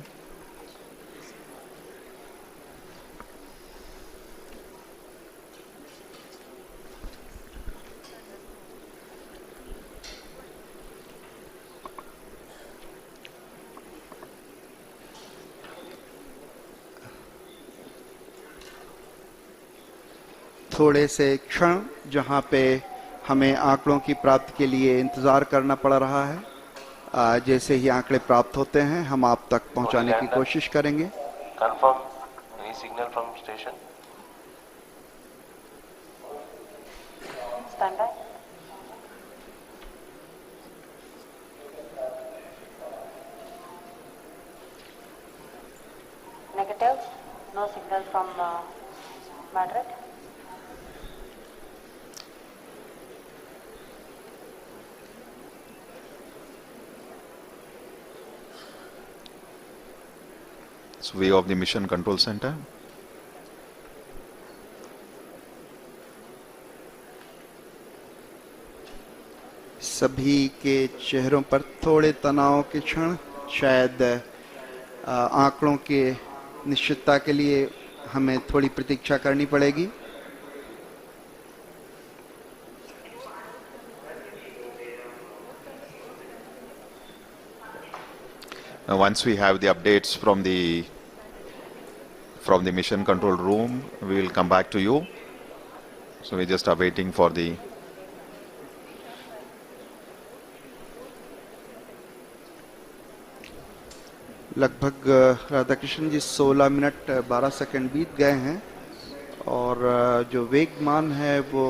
थोड़े से क्षण जहां पे हमें आंकड़ों की प्राप्ति के लिए इंतजार करना पड़ रहा है, जैसे ही आंकड़े प्राप्त होते हैं हम आप तक पहुंचाने की कोशिश करेंगे। Confirm any signal from station. Stand by. Negative. No signal from Madrid. It's view of the mission control center. सभी के चेहरों पर थोड़े तनाव के क्षण, शायद आंकड़ों के निश्चितता के लिए हमें थोड़ी प्रतीक्षा करनी पड़ेगी। Now, once we have the updates from the mission control room, we will come back to you. So we just are waiting for the लगभग राधाकृष्ण जी 16 मिनट 12 सेकंड बीत गए हैं और जो वेगमान है वो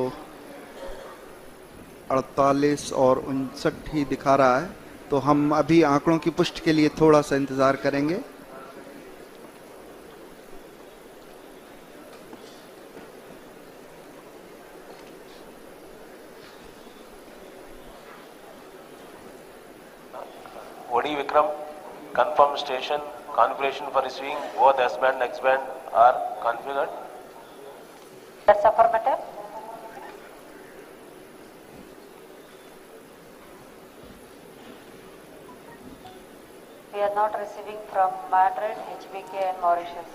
48 और 59 ही दिखा रहा है, तो हम अभी आंकड़ों की पुष्टि के लिए थोड़ा सा इंतजार करेंगे। OD Vikram, confirm station configuration for receiving both S band and X band are configured. That's affirmative. We are not receiving from Madrid, HBK and Mauritius.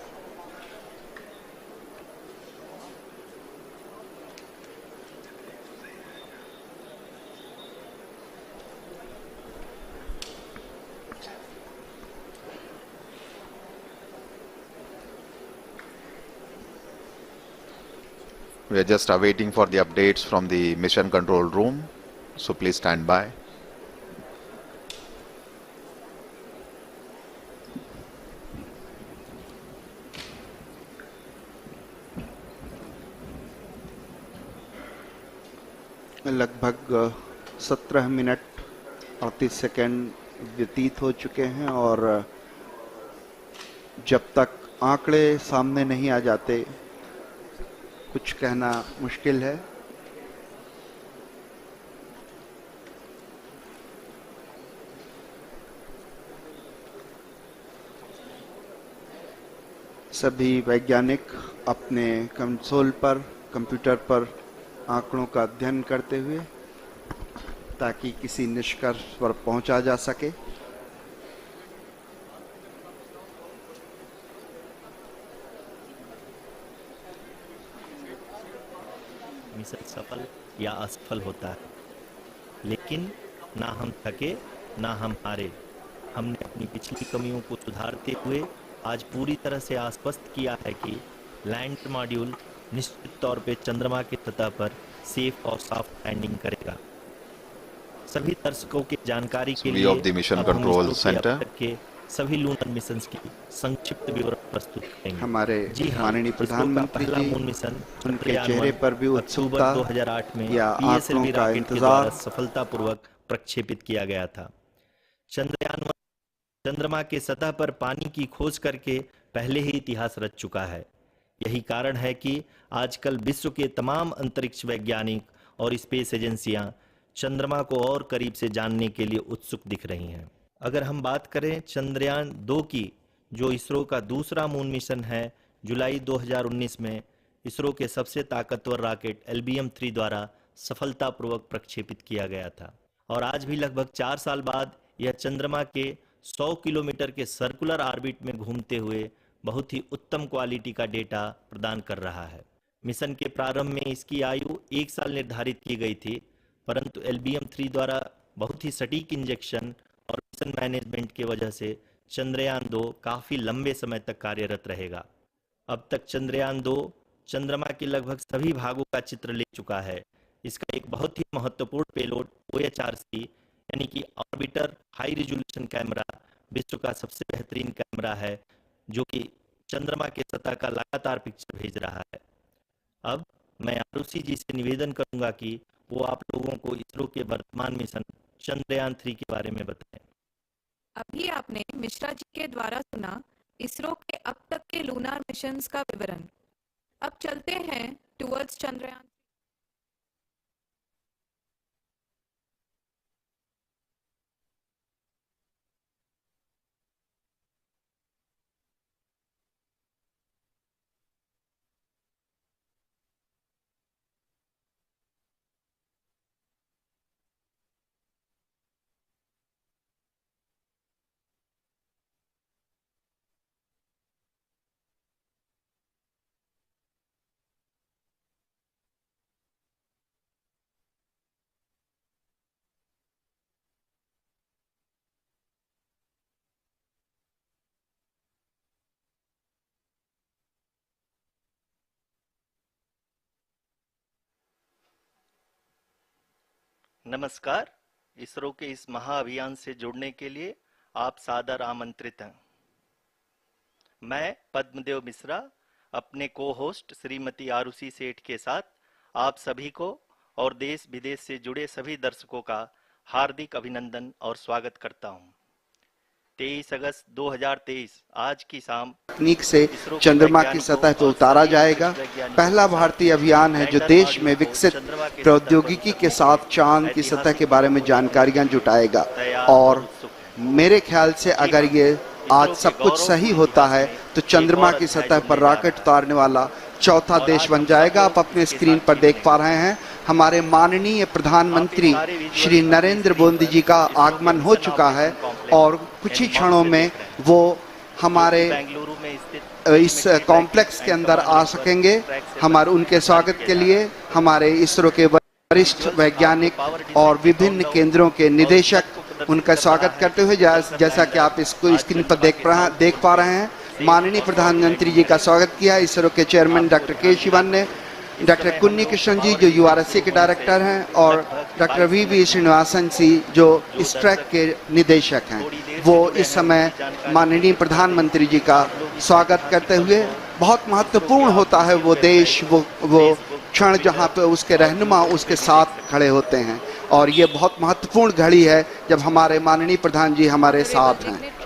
we are just awaiting for the updates from the mission control room. So please stand by. लगभग 17 minute 38 second व्यतीत हो चुके हैं और जब तक आंकड़े सामने नहीं आ जाते कुछ कहना मुश्किल है। सभी वैज्ञानिक अपने कंसोल पर, कंप्यूटर पर आंकड़ों का अध्ययन करते हुए ताकि किसी निष्कर्ष पर पहुंचा जा सके। मिशन सफल या असफल होता है, लेकिन ना हम थके ना हम हारे। हमने अपनी पिछली कमियों को सुधारते हुए आज पूरी तरह से आश्वस्त किया है कि लैंड मॉड्यूल निश्चित तौर पे चंद्रमा की सतह पर सेफ और सॉफ्ट लैंडिंग करेगा। सभी दर्शकों की जानकारी के लिए के सभी लूनर मिशंस की संक्षिप्त विवरण प्रस्तुत करेंगे। हमारे माननीय प्रधानमंत्री पहला मून मिशन उनके चेहरे पर भी उत्सुकता 2008 में या आंकड़ों का इंतजार सफलतापूर्वक प्रक्षेपित किया गया था। चंद्रयान चंद्रमा के सतह पर पानी की खोज करके पहले ही इतिहास रच चुका है। यही कारण है कि आजकल विश्व के तमाम अंतरिक्ष वैज्ञानिक और स्पेस एजेंसियां चंद्रमा को और करीब से जानने के लिए उत्सुक दिख रही हैं। अगर हम बात करें चंद्रयान 2 की, जो इसरो का दूसरा मून मिशन है, जुलाई 2019 में इसरो के सबसे ताकतवर रॉकेट LBM-3 द्वारा सफलतापूर्वक प्रक्षेपित किया गया था और आज भी लगभग 4 साल बाद यह चंद्रमा के 100 किलोमीटर के सर्कुलर ऑर्बिट में घूमते हुए बहुत ही उत्तम क्वालिटी का डेटा प्रदान कर रहा है। मिशन के प्रारंभ में इसकी आयु 1 साल निर्धारित की गई थी, परंतु LBM-3 द्वारा बहुत ही सटीक इंजेक्शन और मिशन मैनेजमेंट की वजह से चंद्रयान 2 काफी लंबे समय तक कार्यरत रहेगा। अब तक चंद्रयान 2 चंद्रमा के लगभग सभी भागों का चित्र ले चुका है। इसका एक बहुत ही महत्वपूर्ण पेलोड OHRC यानी कि ऑर्बिटर हाई रिजोल्यूशन कैमरा विश्व का सबसे बेहतरीन कैमरा है, जो कि चंद्रमा के सतह का लगातार पिक्चर भेज रहा है। अब मैं आरुषि जी से निवेदन करूंगा कि वो आप लोगों को इसरो के वर्तमान मिशन चंद्रयान-3 के बारे में बताएं। अभी आपने मिश्रा जी के द्वारा सुना इसरो के अब तक के लूनार मिशंस का विवरण। अब चलते हैं टुवर्ड्स चंद्रयान। नमस्कार। इसरो के इस महाअभियान से जुड़ने के लिए आप सादर आमंत्रित हैं। मैं पद्मदेव मिश्रा अपने को होस्ट श्रीमती आरुषि सेठ के साथ आप सभी को और देश विदेश से जुड़े सभी दर्शकों का हार्दिक अभिनंदन और स्वागत करता हूं। 23 अगस्त 2023 आज की शाम तकनीक से चंद्रमा की सतह पर उतारा जाएगा। पहला भारतीय अभियान है जो देश में विकसित प्रौद्योगिकी के साथ चांद की सतह के बारे में जानकारियां जुटाएगा। और मेरे ख्याल से अगर ये आज सब कुछ सही होता है तो चंद्रमा की सतह पर रॉकेट उतारने वाला चौथा देश बन जाएगा। आप अपने स्क्रीन पर देख पा रहे हैं हमारे माननीय प्रधानमंत्री श्री नरेंद्र मोदी जी का आगमन हो चुका है और कुछ ही क्षणों में वो हमारे इस कॉम्प्लेक्स के अंदर आ सकेंगे। हमारे उनके स्वागत के लिए हमारे इसरो के वरिष्ठ वैज्ञानिक और विभिन्न केंद्रों के निदेशक उनका स्वागत करते हुए जैसा कि आप इसको स्क्रीन पर देख पा रहे हैं माननीय प्रधानमंत्री जी का स्वागत किया। इसरो के चेयरमैन डॉक्टर के शिवन ने, डॉक्टर कुन्नी कृष्णन जी जो URSC के डायरेक्टर हैं और डॉक्टर VV श्रीनिवासन जी जो इस ट्रैक के निदेशक हैं, वो इस समय माननीय प्रधानमंत्री जी का स्वागत करते हुए बहुत महत्वपूर्ण होता है वो देश वो क्षण जहाँ पे उसके रहनुमा उसके साथ खड़े होते हैं और ये बहुत महत्वपूर्ण घड़ी है जब हमारे माननीय प्रधान जी हमारे साथ हैं।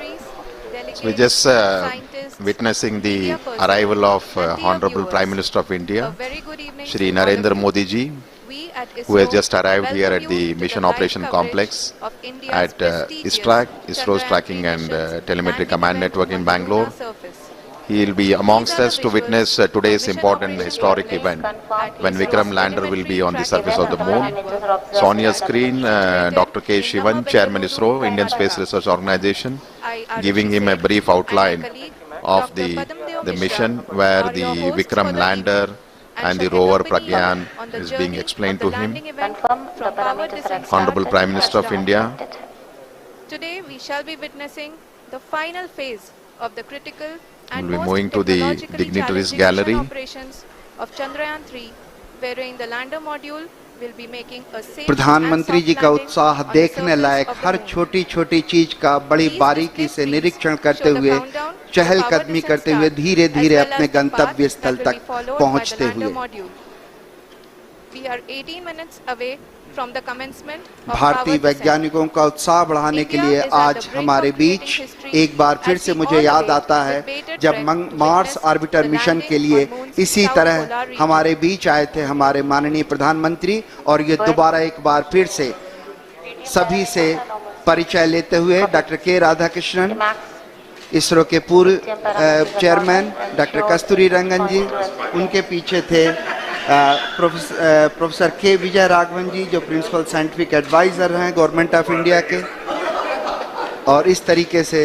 So we just witnessing the arrival of Honorable Prime Minister of India, Shri Narendra Modi ji, who has just arrived here at the Mission Operation Complex at ISRO's Tracking and Telemetry Command Network in Bangalore. He will be amongst us to witness today's important historic event when vikramlander will be on the surface of the moon. So on your screen, Dr. K. Shivan, Chairman ISRO, Indian Space Research Organization, giving him a brief outline of the mission where the vikramlander and the rover Pragyan is being explained to him. Honorable Prime Minister of India. Today we shall be witnessing the final phase of the critical and we'll be most moving to the technologically dignitaries challenging gallery. mission operations of Chandrayaan-3, wherein the lander module will be making a safe प्रधानमंत्री and ji soft का landing उत्साह on the देखने surface like of the her moon. छोटी छोटी चीज का बड़ी These बारीकी displays से निरीक्षण करते show the हुए countdown to Chahal power कदमी descent करते हुए start, धीरे as धीरे well अपने as the गंतव्य path स्थल that will तक be followed by the पहुंचते lander हुए module. We are 18 minutes away from the commencement of भारतीय power descent. वैज्ञानिकों का उत्साह बढ़ाने के लिए आज हमारे बीच एक बार फिर से मुझे याद आता है जब मार्स ऑर्बिटर मिशन के लिए इसी तरह हमारे बीच आए थे हमारे माननीय प्रधानमंत्री और ये दोबारा एक बार फिर से सभी से परिचय लेते हुए डॉक्टर के राधाकृष्णन, इसरो के पूर्व चेयरमैन डॉक्टर कस्तूरी रंगन जी, उनके पीछे थे प्रोफेसर के विजय राघवन जी जो प्रिंसिपल साइंटिफिक एडवाइज़र हैं गवर्नमेंट ऑफ इंडिया के, और इस तरीके से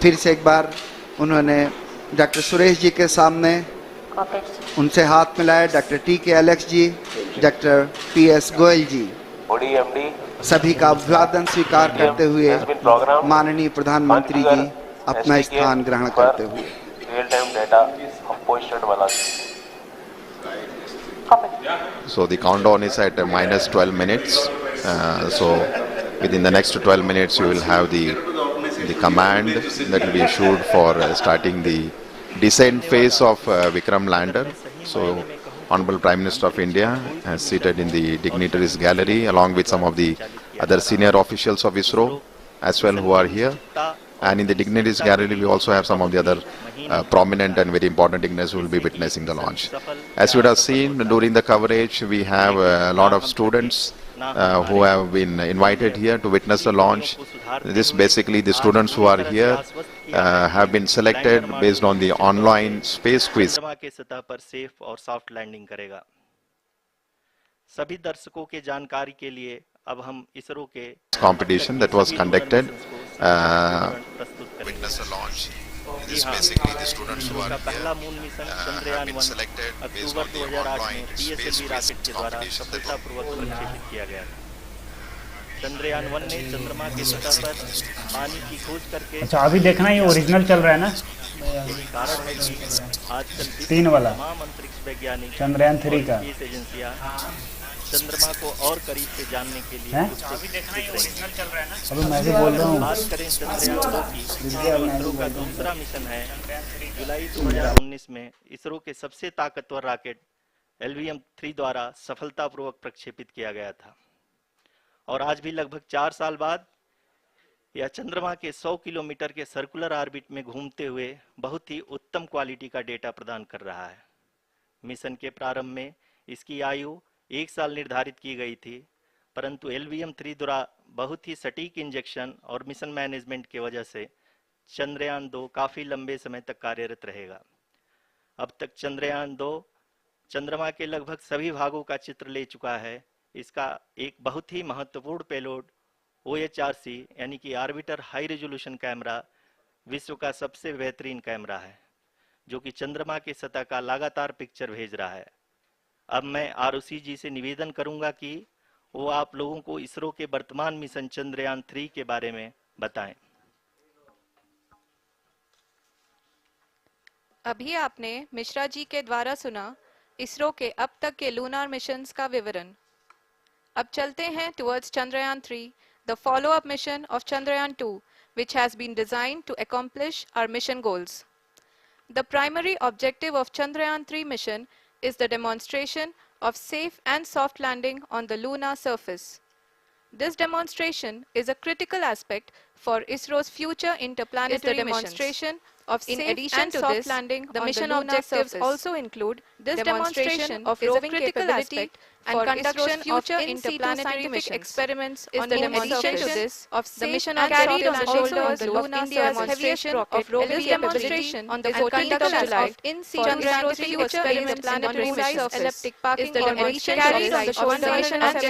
फिर से एक बार उन्होंने डॉक्टर सुरेश जी के सामने उनसे हाथ मिलाए, डॉक्टर TK एलेक्स जी, डॉक्टर PS गोयल जी, सभी का अभिवादन स्वीकार करते हुए माननीय प्रधानमंत्री जी अपना स्थान ग्रहण करते हुए। Copy. So the countdown is at minus 12 minutes. So within the next 12 minutes you will have the command that will be issued for starting the descent phase of vikramlander. So Honorable Prime Minister of India is seated in the dignitaries gallery along with some of the other senior officials of ISRO as well who are here. And in the dignitaries gallery we also have some of the other prominent and very important dignitaries who will be witnessing the launch. As you would have seen during the coverage, we have a lot of students who have been invited here to witness the launch. This basically the students who are here have been selected based on the online space quiz. चंद्रमा के सतह पर safe और soft landing करेगा। सभी दर्शकों के जानकारी के लिए अब हम इसरो के competition that was conducted witness the launch. This basically the students who are here have been selected based on the online space quiz competition that सफलतापूर्वक प्रक्षेपित किया गया था। चंद्रयान-1 ने चंद्रमा के सतह पर पानी की खोज करके अच्छा अभी देखना ये ओरिजिनल चल रहा है ना, यही कारण है कि आजकल 3 वाला तमाम अंतरिक्ष वैज्ञानिक चंद्रयान-3 का एजेंसियां चंद्रमा को और करीब से जानने के लिए अभी देखना ये ओरिजिनल चल रहा है ना, अभी मैं भी बोल रहा हूँ। बात करें चंद्रयान-2 की, इसरो का दूसरा मिशन है। जुलाई 2019 में इसरो के सबसे ताकतवर रॉकेट LVM-3 द्वारा सफलतापूर्वक प्रक्षेपित किया गया था और आज भी लगभग 4 साल बाद यह चंद्रमा के 100 किलोमीटर के सर्कुलर ऑर्बिट में घूमते हुए बहुत ही उत्तम क्वालिटी का डेटा प्रदान कर रहा है। मिशन के प्रारंभ में इसकी आयु 1 साल निर्धारित की गई थी, परंतु LVM-3 द्वारा बहुत ही सटीक इंजेक्शन और मिशन मैनेजमेंट की वजह से चंद्रयान-2 काफी लंबे समय तक कार्यरत रहेगा। अब तक चंद्रयान-2 चंद्रमा के लगभग सभी भागों का चित्र ले चुका है। इसका एक बहुत ही महत्वपूर्ण पेलोड OHRC यानी कि ऑर्बिटर हाई रेजोल्यूशन कैमरा विश्व का सबसे बेहतरीन कैमरा है, जो कि चंद्रमा के सतह का लगातार पिक्चर भेज रहा है। अब मैं ROC जी से निवेदन करूंगा कि वो आप लोगों को इसरो के वर्तमान मिशन चंद्रयान-3 के बारे में बताएं। अभी आपने मिश्रा जी के द्वारा सुना इसरो के अब तक के लूनार मिशंस का विवरण। अब चलते हैं towards Chandrayaan-3, the follow-up mission of Chandrayaan-2, which has been designed to accomplish our mission goals. The primary objective of Chandrayaan-3 mission is the demonstration of safe and soft landing on the lunar surface. This demonstration is a critical aspect for ISRO's future interplanetary demonstration of safe and soft landing. The mission objectives also include this demonstration of roving capability and conduction of in-situ scientific experiments on the demonstration of the mission carried on the shoulders of India's heaviest rocket. This demonstration on the 14th of July in-situ scientific experiments on the precise elliptic parking formation carried on the shoulders of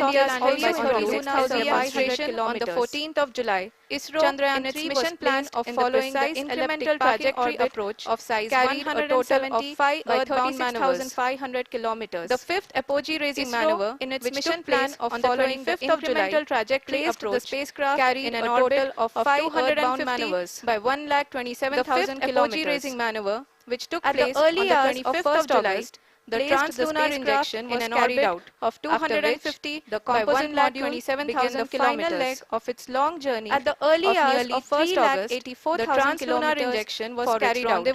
India's heaviest rocket demonstration on the 14th of July. ISRO in its mission plan of following the incremental trajectory approach of size carried a total of 5 earthbound maneuvers. 500 kilometers. The fifth apogee raising maneuver in its mission plan of following the incremental trajectory approach the spacecraft carried in an orbit of 5 earthbound maneuvers by 1,27,000 kilometers. The raising maneuver, which took place on the 25th of August, the translunar injection was carried out of 250 the composite module began the final leg of its long journey. At the early hours of 1st August, the translunar injection was carried out,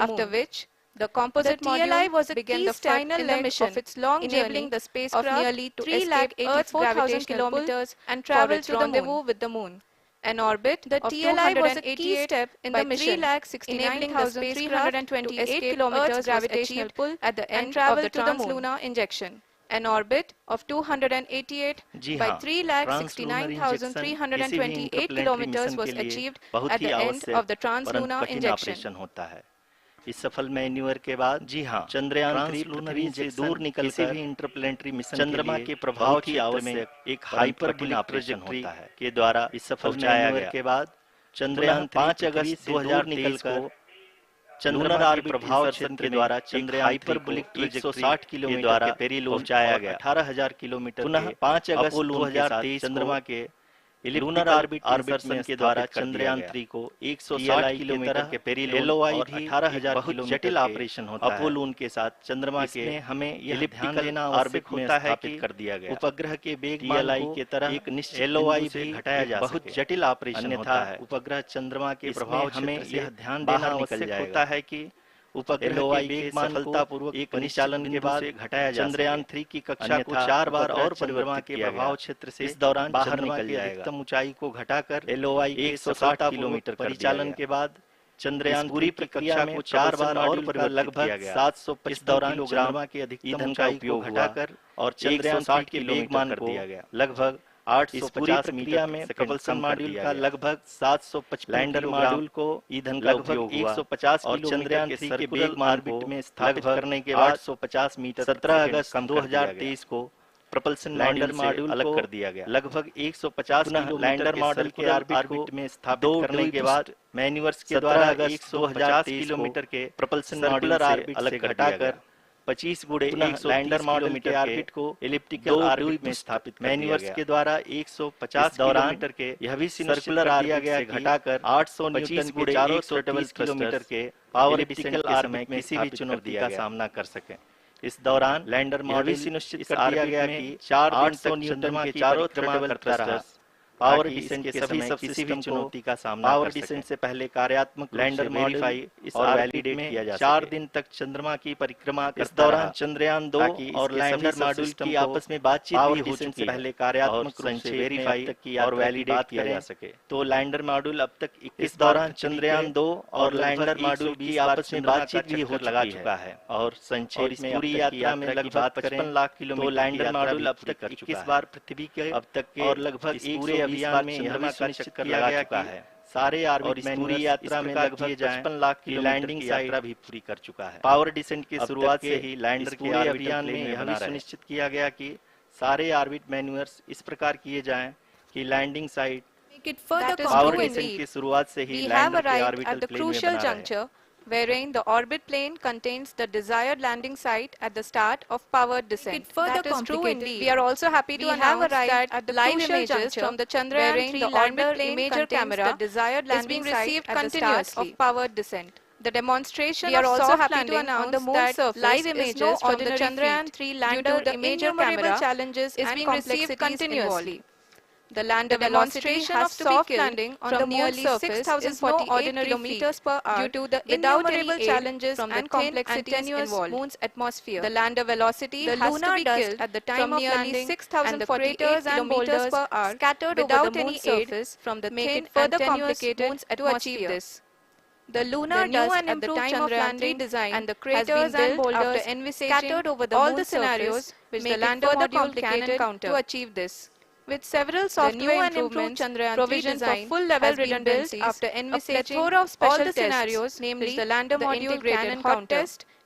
after which the composite module was began the final leg of its long enabling the spacecraft nearly to escape Earth's gravitational kilometers and travel to the rendezvous with the moon. An orbit the TLI was a key step in the mission, enabling the spacecraft to escape Earth's gravitational pull at the end of the translunar injection. An orbit of 288 by 3,69,328 kilometers was achieved at the end of the translunar injection. इस सफल manure के बाद चंद्रयान-3 पृथ्वी से दूर निकल किसी भी interplanetary mission चंद्रमा के प्रभाव की आवश्यक एक हाइपरबोलिक ट्रैजेक्टरी के द्वारा इस सफल मैन्यूअर के बाद चंद्रयान 5 अगस्त 2023 को चंद्रमा के प्रभाव क्षेत्र के द्वारा चंद्रयान हाइपरबोलिक 160 किलोमीटर द्वारा पेरिलोम पहुंचाया गया। 18,000 किलोमीटर पुनः 5 अगस्त 2023 चंद्रमा के लूनर ऑर्बिट के द्वारा चंद्रयान-3 को 160 किलोमीटर के पेरीलोड और 18,000 बहुत जटिल ऑपरेशन होता है। अपोलून के साथ चंद्रमा के हमें यह ध्यान देना आवश्यक होता है कि कर दिया गया उपग्रह के वेगमान की तरह एक निश्चित LOI भी घटाया जा सके। बहुत जटिल ऑपरेशन होता है। उपग्रह चंद्रमा के प्रभाव हमें यह ध्यान देना आवश्यक होता है कि उपग्रह के वेगमान सफलतापूर्वक एक परिचालन के बाद घटाया जा चंद्रयान-3 की कक्षा को 4 बार और परिवर्तित के प्रभाव क्षेत्र से इस दौरान बाहर निकल जाएगा। अधिकतम ऊंचाई को घटाकर LOI 160 किलोमीटर परिचालन के बाद चंद्रयान पूरी प्रक्रिया में 4 बार और लगभग 725 दौरान चंद्रमा के अधिकतम ऊंचाई को घटाकर और चंद्रयान-3 के वेगमान को लगभग 850 मीटर में प्रपल्सन मॉड्यूल का लगभग 755 लैंडर मॉड्यूल को ईंधन का उपयोग 150 और चंद्रयान-3 के वेगमान ऑर्बिट में स्थापित करने के बाद 850 मीटर 17 अगस्त 2023 को प्रपल्सन लैंडर मॉड्यूल अलग कर दिया गया। लगभग 150 लैंडर मॉडल के ऑर्बिट में स्थापित करने के बाद मैन्यूवर्स के द्वारा 150 किलोमीटर के प्रपल्सन मॉड्यूल ऑर्बिट अलग घटाकर 25 गुणे 100 लैंडर मॉडल के ऑर्बिट को एलिप्टिकल ऑर्बिट में स्थापित मैन्यूवर्स के द्वारा 150 किलोमीटर के यह भी सर्कुलर दिया गया घटाकर 800 न्यूटन गुणे 120 किलोमीटर के पावर एलिप्टिकल ऑर्बिट में किसी भी चुनौती का सामना कर सके। इस दौरान लैंडर मॉडल सुनिश्चित कर दिया गया कि 800 न्यूटन के चारों तरफ करता रहा। पावर डिसेंट के सभी किसी भी चुनौती का सामना पावर डिसेंट से पहले कार्यात्मक लैंडर मॉडिफाई और वैलिडेट किया जा 4 दिन तक चंद्रमा की परिक्रमा इस दौरान चंद्रयान-2 और लैंडर मॉड्यूल की आपस में बातचीत भी हो चुकी है। पहले कार्यात्मक रूप से वेरीफाई की और वैलिडेट किया जा सके। तो लैंडर मॉड्यूल अब तक इस दौरान चंद्रयान-2 और लैंडर मॉड्यूल की आपस में बातचीत भी हो लगा चुका है और संक्षेप में पूरी यात्रा में लगभग 55 लाख किलोमीटर लैंडर मॉड्यूल अब तक 21 बार पृथ्वी के अब तक के और लगभग पूरे अभियान में यह भी सुनिश्चित कर लगा चुका है सारे ऑर्बिट में पूरी यात्रा में लगभग 55 लाख की लैंडिंग की यात्रा भी पूरी कर चुका है। पावर डिसेंट की शुरुआत से ही लैंडर के अभियान में यह भी सुनिश्चित किया गया कि सारे ऑर्बिट मैन्यूअर्स इस प्रकार किए जाएं कि लैंडिंग साइट पावर डिसेंट की शुरुआत से ही लैंडर के ऑर्बिटल प्लेन में बना रहे, wherein the orbit plane contains the desired landing site at the start of powered descent. That is true indeed. We are also happy to announce that at the live images from the Chandrayaan-3 lander imager camera the desired landing site at the start of powered descent. The demonstration of soft landing on the moon surface live images from the Chandrayaan-3 lander imager camera challenges is being received continuously. The lander demonstration of soft landing on the moon surface is no ordinary kilometers per hour due to the innumerable challenges and complexities involved. Moon's atmosphere. The lander velocity has to be killed at the time of landing 6,048 kilometers per hour scattered without any surface from the thin and tenuous moon's atmosphere. This. The lunar dust at the time of landing design and the craters and boulders scattered over the moon scenarios which the lander module can encounter to achieve this. With several software improvements, provision for full-level redundancy after envisaging all the scenarios, namely the lander module can encounter,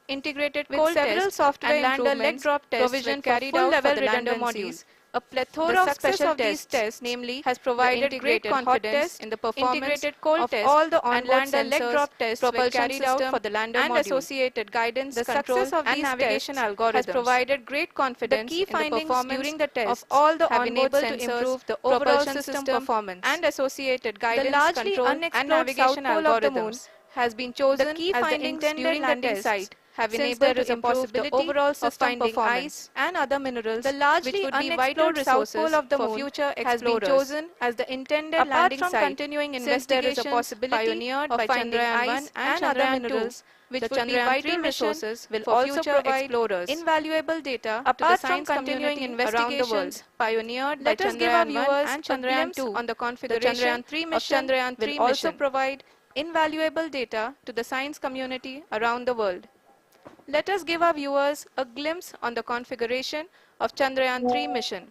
integrated with several software and lander leg drop tests provision carried out for the lander modules. A plethora of special tests, namely, has provided great confidence in the performance of all the on-board leg drop tests were carried out for the lander module. And associated guidance, the success of these navigation algorithms has provided great confidence in the performance during the tests of all the on-board sensors to improve the overall system performance. And associated guidance, control, and navigation algorithms has been chosen as the intended landing site. Have enabled to improve the overall system performance and other minerals which would be vital resources of the moon future explorers. Has been chosen as the intended landing site. Apart from continuing investigations pioneered by Chandrayaan-1 and other minerals which would be vital resources will also provide explorers invaluable data to the science community around the world. Pioneered by Chandrayaan-1 and Chandrayaan-2 on the configuration of Chandrayaan-3 will also provide invaluable data to the science community around the world. Let us give our viewers a glimpse on the configuration of Chandrayaan-3 mission.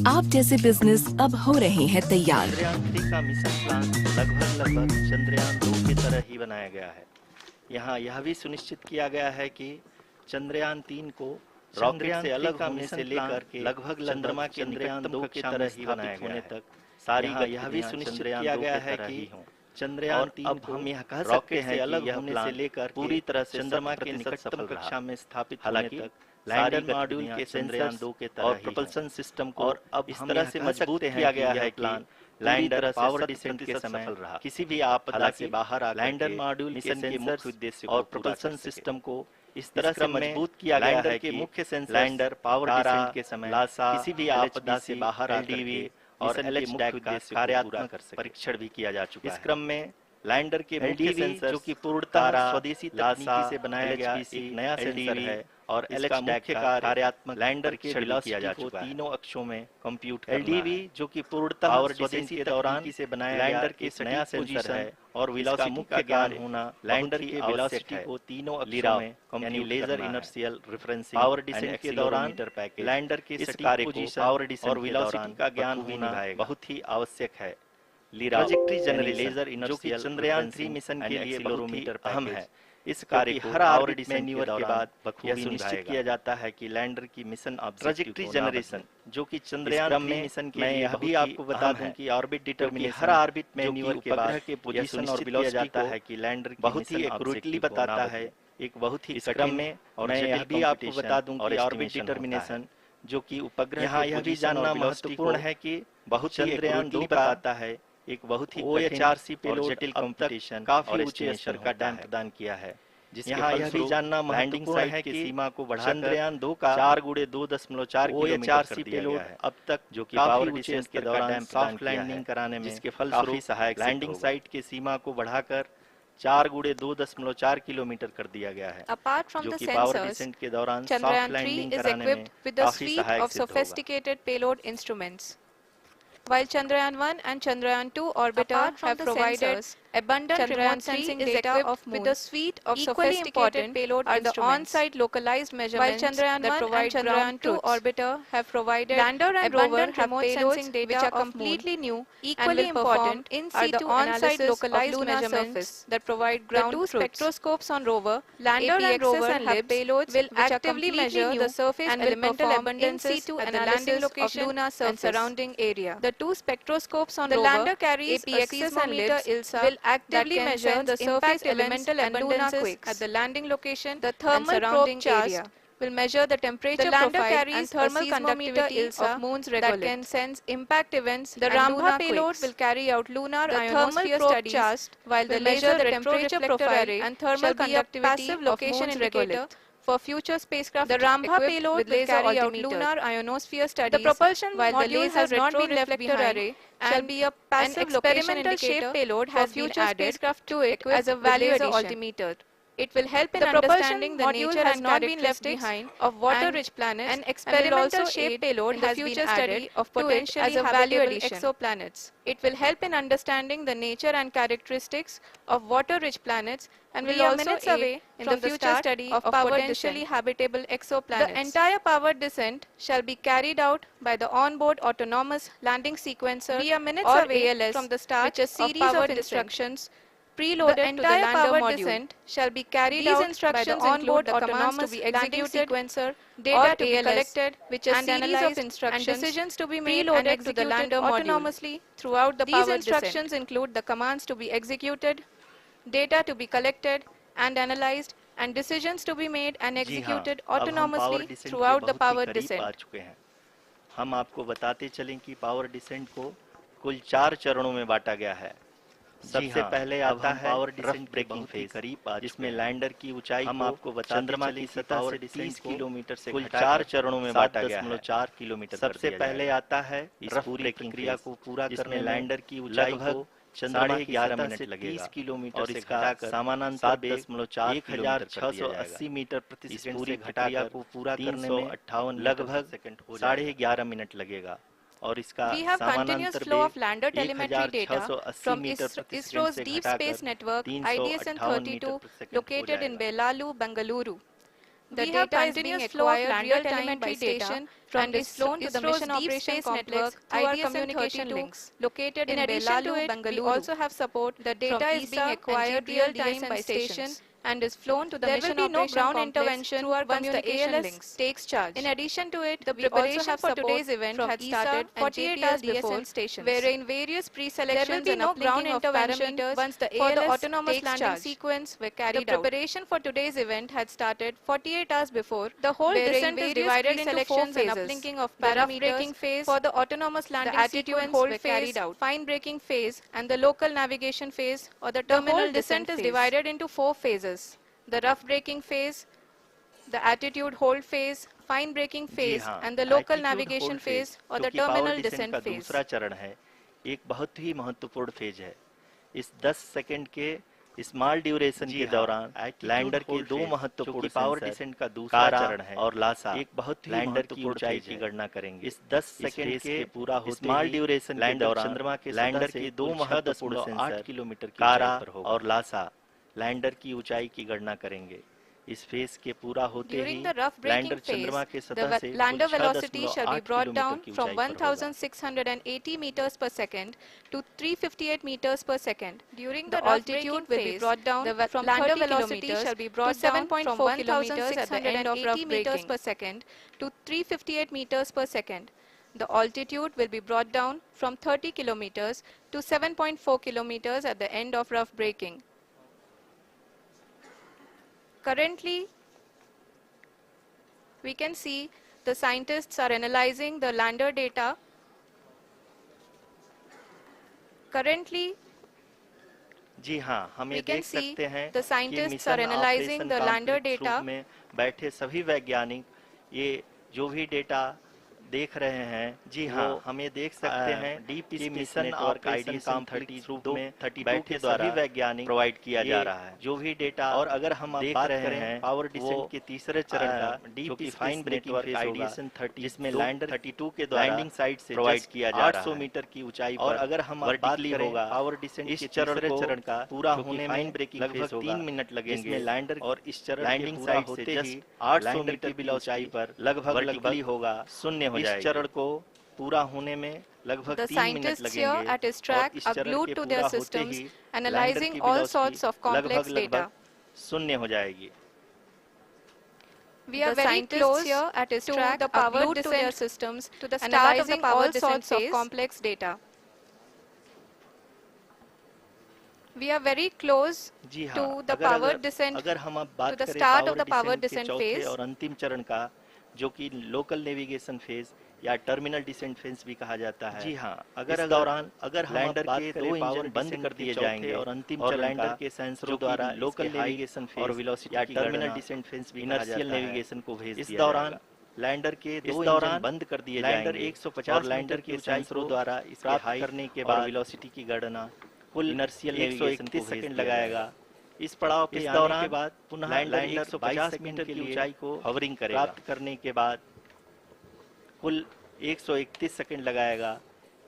आप जैसे business अब हो रहे हैं तैयार। चंद्रयान-3 का mission plan लगभग चंद्रयान-2 की तरह ही बनाया गया है। यहाँ यह भी सुनिश्चित किया गया है कि चंद्रयान-3 को रॉकेट से अलग होने से लेकर के लगभग चंद्रमा के चंद्रयान-2 की तरह ही स्थापित होने तक सारी यह भी सुनिश्चित किया गया है कि चंद्रयान-3 अब हम यह कह सकते हैं अलग होने से लेकर पूरी तरह से चंद्रमा के निकटतम कक्षा में स्थापित होने तक लैंडर मॉड्यूल के चंद्रयान-2 के तरह और propulsion सिस्टम को और अब इस तरह से मजबूत किया गया है कि लैंडर पावर डिसेंट के समय किसी भी आपदा से बाहर आकर लैंडर मॉड्यूल के मुख्य उद्देश्य और propulsion सिस्टम को इस तरह से मजबूत किया गया है कि मुख्य सेंसर लैंडर पावर डिसेंट के समय किसी भी आपदा से बाहर आकर और LHDAC का कार्यात्मक परीक्षण भी किया जा चुका है। इस क्रम में लैंडर के मुख्य सेंसर जो कि पूर्णतः स्वदेशी तकनीकी से बनाया गया एक नया सेंसर है और LHDAC का कार्यात्मक लैंडर के वेलोसिटी को तीनों अक्षों में कंप्यूट करना है। LDV जो कि पूर्णतः स्वदेशी तकनीकी से बनाया लैंडर के नया सेंसर है और वेलोसिटी का ज्ञान होना लैंडर की वेलोसिटी को तीनों अक्षों में यानी laser inertial referencing power descent के दौरान लैंडर के सटीक पोजीशन और वेलोसिटी का ज्ञान होना बहुत ही आवश्यक है। ट्रैजेक्टरी जनरेशन जो कि चंद्रयान-3 मिशन के लिए बहुत ही अहम है। इस कार्य को हर ऑर्बिट मैन्यूवर के बाद यह सुनिश्चित किया जाता है कि लैंडर की मिशन ट्रैजेक्टरी जनरेशन जो कि चंद्रयान-3 मिशन के लिए यह भी आपको बता दूं कि ऑर्बिट डिटरमिनेशन हर ऑर्बिट मैन्यूवर के बाद के पोजीशन और वेलोसिटी जाता है कि लैंडर बहुत ही एक्यूरेटली बताता है एक बहुत ही क्रम में। और मैं यह भी आपको बता दूं कि ऑर्बिट डिटरमिनेशन जो कि उपग्रह यह भी जानना महत्वपूर्ण है कि बहुत चंद्रयान-2 बताता है एक बहुत ही OHRC पेलोड जटिल कंपटीशन काफी ऊंचे स्तर का दान प्रदान किया है जिसके यह भी जानना महत्वपूर्ण है कि सीमा को बढ़ाकर चंद्रयान-2 का 4 × 2.4 OHRC पेलोड अब तक जो कि पावर डिसेंट के दौरान सॉफ्ट लैंडिंग कराने में जिसके फलस्वरूप सहायक लैंडिंग साइट के सीमा को बढ़ाकर 4 × 2.4 किलोमीटर कर दिया गया है। Apart from the sensors, Chandrayaan-3 is equipped with a suite of sophisticated payload instruments. While Chandrayaan-1 and Chandrayaan-2 orbiter have provided abundant remote sensing data with a suite of sophisticated payload are the on-site localized measurements that provide Chandrayaan-2 orbiter have provided lander and rover remote sensing data which are completely new, equally important in situ on-site localized measurements that provide ground truth. The two spectroscopes on rover, lander and rover have payloads will actively measure the surface and elemental abundances at the landing location of lunar surface and surrounding area. The two spectroscopes on rover, lander carries a seismometer ILSA will actively measure the surface elemental abundances at the landing location. The thermal probe area will measure the temperature profile and thermal conductivity of moon's regolith that can sense impact events. The Rambha payload will carry out lunar ionosphere studies while the measure the temperature profile and thermal conductivity of moon's regolith. For future spacecraft, the Rambha payload will carry out lunar ionosphere studies. The propulsion while the laser has not been left behind shall be a passive experimental shape payload for future spacecraft to it as a value altimeter. It will help in understanding the nature and characteristics of water-rich planets. An experimental shape payload has been added of potentially habitable exoplanets. It will help in understanding the nature and characteristics of water-rich planets and will also aid in the future study of potentially habitable exoplanets. The entire powered descent shall be carried out by the onboard autonomous landing sequencer or ALS from the start, which a series of instructions preloaded to the lander module shall be carried out by the onboard autonomous landing sequencer, data to be collected, which a series of instructions and decisions to be made and executed to the lander autonomously throughout the powered descent. These instructions include the commands to be executed, data to be collected and analyzed, and decisions to be made and executed autonomously throughout the powered descent. हम आपको बताते चलें कि power descent को कुल 4 चरणों में बांटा गया है। सबसे पहले आता है पावर डिसेंट ब्रेकिंग फेज जिसमें लैंडर की ऊंचाई हम आपको चंद्रमा की सतह से 30 किलोमीटर से कुल 4 चरणों में बांटा गया है। 4 किलोमीटर सबसे पहले आता है इस पूरी प्रक्रिया को पूरा करने लैंडर की ऊंचाई को 11.5 मिनट लगेगा 30 किलोमीटर और इसका समानांतर वेग 1680 मीटर प्रति सेकंड पूरी घटाकर को पूरा करने में 58 लगभग 11.5 मिनट लगेगा। और इसका We have continuous flow of lander telemetry data from ISRO's Deep Space Network IDSN-32 located in Belalu, Bengaluru. The data is being acquired real-time by station and is flown to the Mission Operation Complex through our communication links located in Belalu, Bengaluru. We also have support. The data is being acquired real-time by station and is flown to the mission operation ground intervention through our communication links takes charge. In addition to it, the preparation for today's event had started 48 hours before, wherein various pre-selections and ground intervention once the ALS autonomous landing sequence were carried out. The preparation for today's event had started 48 hours before. The whole descent is divided into 4 phases. The uplinking of parameters phase for the autonomous landing sequence were carried out. Fine braking phase and the local navigation phase or the terminal descent is divided into 4 phases. The rough braking phase, the attitude hold phase, fine braking phase and the local navigation phase or the terminal descent phase. दूसरा चरण है, एक बहुत ही महत्वपूर्ण phase है। इस 10 second के small duration के दौरान लैंडर के 2 महत्वपूर्ण पावर डिसेंट का दूसरा चरण है और लासा एक बहुत ही लैंडर की ऊंचाई की गणना करेंगे। इस 10 सेकंड के पूरा होते स्मॉल ड्यूरेशन के दौरान चंद्रमा के लैंडर के 2 महत्वपूर्ण 8 किलोमीटर की कारा और लासा लैंडर की ऊंचाई की गणना करेंगे। इस फेज के पूरा होते ही लैंडर चंद्रमा के सतह से lander velocity shall be brought down from 1680 meters per second to 358 meters per second. During the altitude will be brought down from lander velocity shall be brought down from 7.4 at the end of rough meters per second to 358 meters per second. The altitude will be brought down from 30 kilometers to 7.4 kilometers at the end of rough braking. Currently, we can see the scientists are analyzing the lander data. Currently, जी हाँ, हम ये देख सकते हैं the scientists are analyzing the lander data. में बैठे सभी वैज्ञानिक ये जो भी डेटा देख रहे हैं, जी हाँ, हम ये देख सकते हैं डीप मिशन और आईडी काम 32 में 32 के द्वारा वैज्ञानिक प्रोवाइड किया जा रहा है। जो भी डेटा और अगर हम देख रहे हैं पावर डिसेंट के तीसरे चरण का डीप फाइन ब्रेकिंग फेज आईडीएसन 30 जिसमें लैंडर 32 के द्वारा लैंडिंग साइट से प्रोवाइड किया जा रहा है 800 मीटर की ऊंचाई और अगर हम वर्टिकली होगा पावर डिसेंट इस चरण का पूरा होने में ब्रेकिंग लगभग 3 मिनट लगेंगे लैंडर और इस चरण लैंडिंग साइट होते ही 800 मीटर की ऊंचाई पर लगभग वर्टिकली होगा शून्य हो जाएगा। इस चरण को पूरा होने में लगभग 3 मिनट लगेंगे at his track are glued to their systems, analyzing all sorts of complex data. शून्य हो जाएगी। We are very close here at his track the power to their systems to the start of the power sorts of complex data. We are very close to the power descent अगर हम अब बात to the start of the power descent phase और अंतिम चरण का जो कि लोकल नेविगेशन फेज या टर्मिनल डिसेंट फेज भी कहा जाता है। जी हाँ, अगर इस दौरान अगर लैंडर के 2 इंजन बंद कर दिए जाएंगे और अंतिम चरण लैंडर के सेंसरों द्वारा लोकल नेविगेशन फेज और वेलोसिटी या टर्मिनल डिसेंट फेज भी इनर्शियल नेविगेशन को भेज दिया जाएगा। इस दौरान लैंडर के 2 इंजन बंद कर दिए जाएंगे। लैंडर 150 लैंडर के सेंसरों द्वारा इसके हाई करने के बाद वेलोसिटी की गणना कुल इनर्शियल नेविगेशन को 131 सेकंड लगाएगा। इस पड़ाव पे आने के बाद पुनः लैंडर 150 सेकंड की ऊंचाई को हवरिंग करेगा। प्राप्त करने के बाद कुल 131 सेकंड लगाएगा।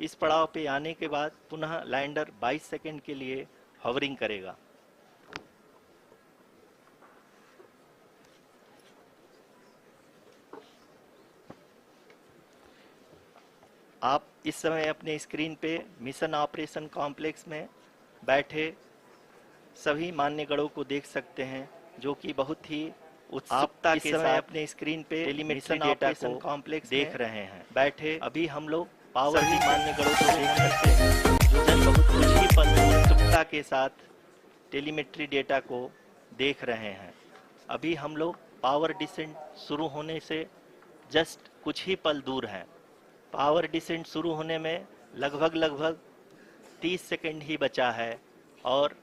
इस पड़ाव पे आने के बाद पुनः लैंडर 22 सेकंड के लिए हवरिंग करेगा। आप इस समय अपने स्क्रीन पे मिशन ऑपरेशन कॉम्प्लेक्स में बैठे सभी मान्यगणों को देख सकते हैं जो कि बहुत ही उत्सुकता के साथ अपने स्क्रीन पे टेलीमेट्री डेटा को कॉम्प्लेक्स देख रहे हैं। बैठे अभी हम लोग पावर की मान्यगणों को देख सकते हैं जो कि बहुत खुशी उत्सुकता के साथ टेलीमेट्री डेटा को देख रहे हैं। अभी हम लोग पावर डिसेंट शुरू होने से जस्ट कुछ ही पल दूर हैं। पावर डिसेंट शुरू होने में लगभग 30 सेकंड ही बचा है और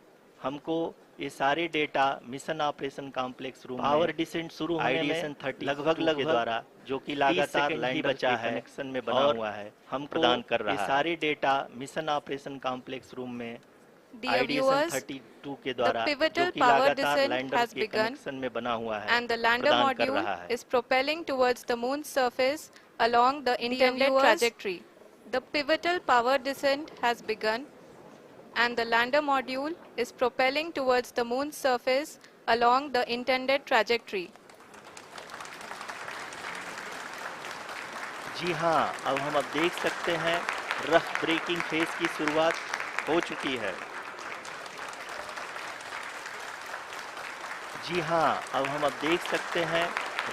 हमको ये सारे data mission operation complex room power descent शुरू होने में लगभग द्वारा जो कि लगातार लाइन बचा है कनेक्शन में बना हुआ है हम प्रदान कर रहा है। ये सारे data mission operation complex room में आईडीएसन 32 के द्वारा जो कि लगातार लैंडर के कनेक्शन में बना हुआ है and the lander module is propelling towards the moon's surface along the intended trajectory. The pivotal power descent has begun and the lander module is propelling towards the moon's surface along the intended trajectory. जी हाँ, अब हम देख सकते हैं rough breaking phase की शुरुआत हो चुकी है। जी हाँ, अब हम अब देख सकते हैं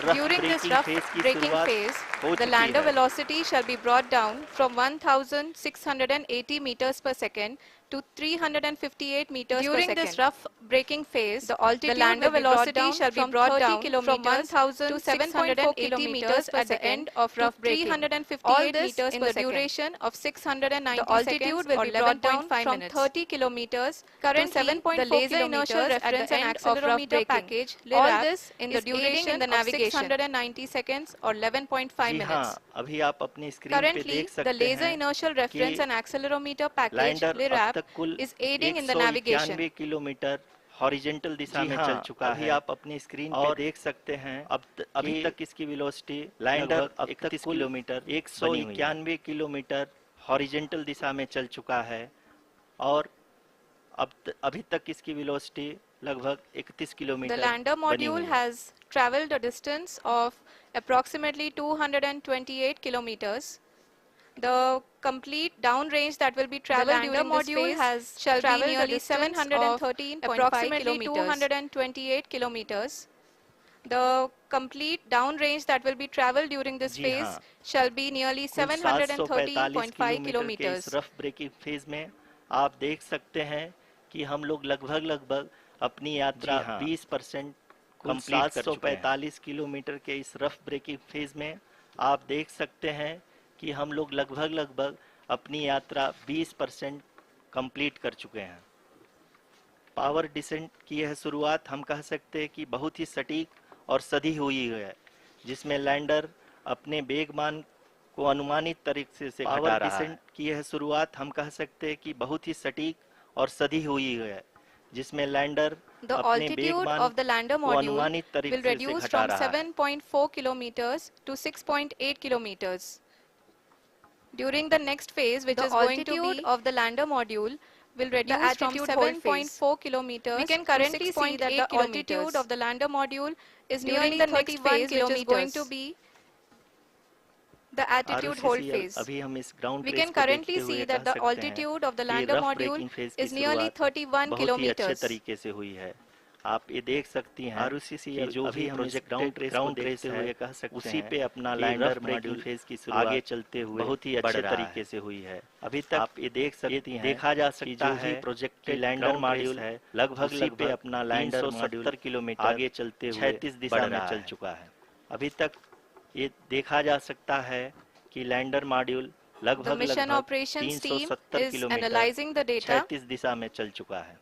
rough During this braking rough phase की braking शुरुआत phase, हो the चुकी lander है। velocity shall be brought down from 1,680 meters per second to 358 meters per second. During this rough braking phase, the lander velocity shall be brought down from 1,680 meters at the end of rough braking. 358 meters in the duration of 690 seconds. The altitude will be brought down from 30 kilometers. Currently, the laser inertial reference and accelerometer package all this in the duration of 690 seconds or 11.5 ji minutes. हाँ, अभी आप अपनी screen पे Currently, देख the सकते laser हैं inertial reference and accelerometer package lander अब LIRAP तक कुल is aiding in the navigation. 191 kilometre horizontal दिशा में चल चुका है। अभी आप अपनी स्क्रीन पे देख सकते हैं अभी तक इसकी वेलोसिटी लैंडर अब तक 31 किलोमीटर 191 किलोमीटर हॉरिजॉन्टल दिशा में चल चुका है और अभी तक इसकी वेलोसिटी लगभग 31 kilometre The lander module has traveled a distance of approximately 228 kilometers. The complete downrange that will be traveled during this phase shall be nearly 713.5 approximately 228 kilometers. The complete downrange that will be traveled during this phase shall be nearly 713.5 kilometers. इस rough breaking phase में आप देख सकते हैं कि हम लोग लगभग अपनी यात्रा 20% कंप्लीट कर चुके हैं। 745 किलोमीटर के इस रफ ब्रेकिंग फेज में आप देख सकते हैं कि हम लोग लगभग अपनी यात्रा 20% कंप्लीट कर चुके हैं। पावर डिसेंट की यह शुरुआत हम कह सकते हैं कि बहुत ही सटीक और सधी हुई है, जिसमें लैंडर अपने वेगमान को अनुमानित तरीके से घटा रहा है। पावर डिसेंट की यह शुरुआत हम कह सकते हैं कि बहुत ही सटीक और सधी हुई है, जिसमें lander The altitude of the lander module will reduce from 7.4 kilometers to 6.8 kilometers. During the next phase, which is going to be of the lander module, will reduce from 7.4 kilometers. We can currently see that the altitude of the lander module is nearly the next phase, which is going to be the attitude hold phase. We can currently see that the altitude of the lander module is nearly 31 kilometers. तरीके से हुई है। आप ये देख सकती हैं कि जो भी हम इस ग्राउंड ट्रेस हुए कह सकते हैं, उसी पे अपना लैंडर मॉड्यूल फेज की शुरुआत आगे चलते हुए बहुत ही अच्छे तरीके से हुई है। अभी तक आप ये देख सकती हैं, देखा जा सकता है प्रोजेक्ट लैंडर मॉड्यूल है लगभग पे अपना लैंडर 70 किलोमीटर आगे चलते हुए 36 दिशा में चल चुका है। अभी तक ये देखा जा सकता है कि लैंडर मॉड्यूल लगभग 370 किलोमीटर 36 दिशा में चल चुका है।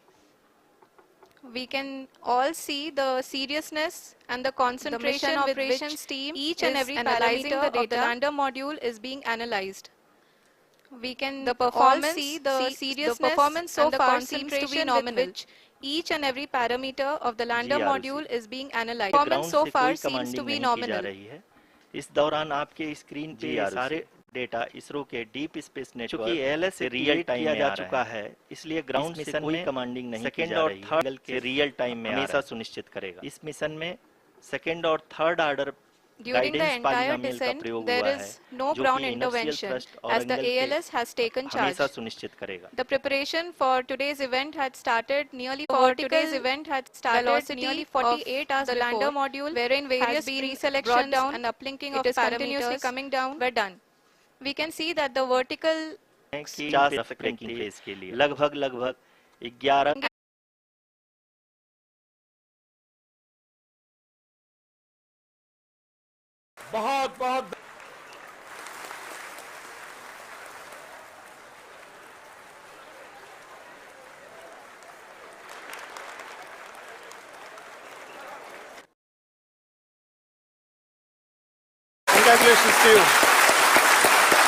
We can all see the seriousness and the concentration with which each and every parameter of the lander module is being analyzed. We can all see the seriousness performance so far seems to be nominal. With which each and every parameter of the lander module is being analyzed. Performance so far seems to be nominal. इस दौरान आपके screen पे सारे data ISRO के deep space network ALS से real time किया जा चुका है, इसलिए ग्राउंड मिशन कोई कमांडिंग नहीं की जा रही है। सेकंड और थर्ड के रियल टाइम में हमेशा सुनिश्चित करेगा। इस मिशन में सेकंड और third order During the entire descent, there is no ground intervention as the ALS has taken charge. The preparation for today's event had started nearly 48 hours the lander module, wherein various pre-selections and uplinking of parameters coming down were done. We can see that the vertical के लिए लगभग 11 बहुत congratulations to you,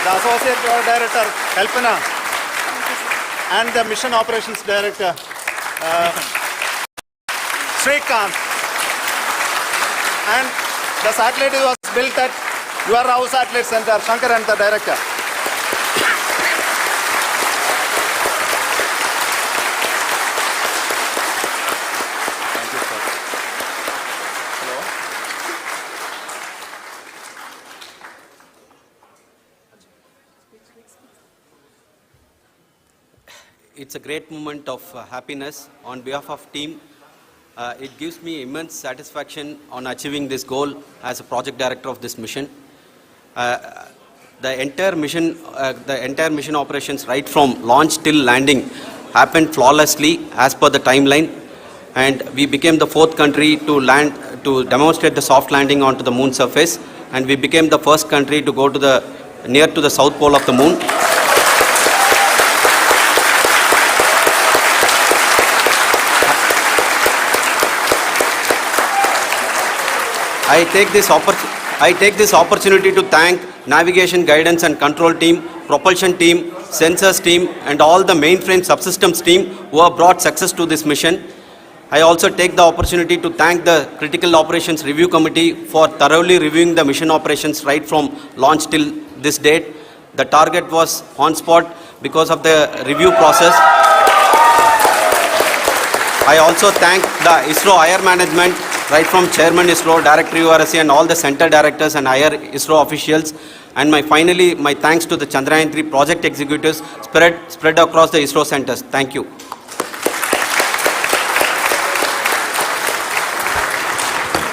the Associate Director Kalpana and the Mission Operations Director Srikanth, and the satellite was built at your house satellite center, Shankar and the director. Thank you, sir. Hello. It's a great moment of happiness on behalf of team It gives me immense satisfaction on achieving this goal as a project director of this mission. The entire mission operations right from launch till landing happened flawlessly as per the timeline, and we became the 4th country to demonstrate the soft landing onto the moon surface, and we became the first country to go to near to the south pole of the moon. I take this opportunity to thank navigation, guidance and control team, propulsion team, sensors team and all the mainframe subsystems team who have brought success to this mission. I also take the opportunity to thank the Critical Operations Review Committee for thoroughly reviewing the mission operations right from launch till this date. The target was on spot because of the review process. I also thank the ISRO higher management, right from Chairman ISRO, Director URSC and all the center directors and higher ISRO officials. And finally, my thanks to the Chandrayaan-3 project executives spread across the ISRO centers. Thank you.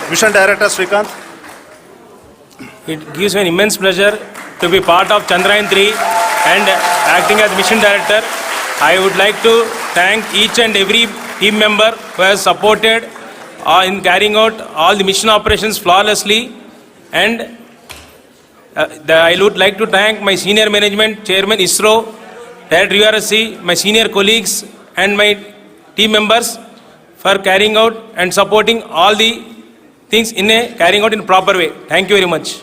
Mission Director Srikanth. It gives me an immense pleasure to be part of Chandrayaan-3 and acting as Mission Director. I would like to thank each and every team member who has supported in carrying out all the mission operations flawlessly, and I would like to thank my senior management, Chairman ISRO, Director URSC, my senior colleagues and my team members for carrying out and supporting all the things carrying out in a proper way. Thank you very much.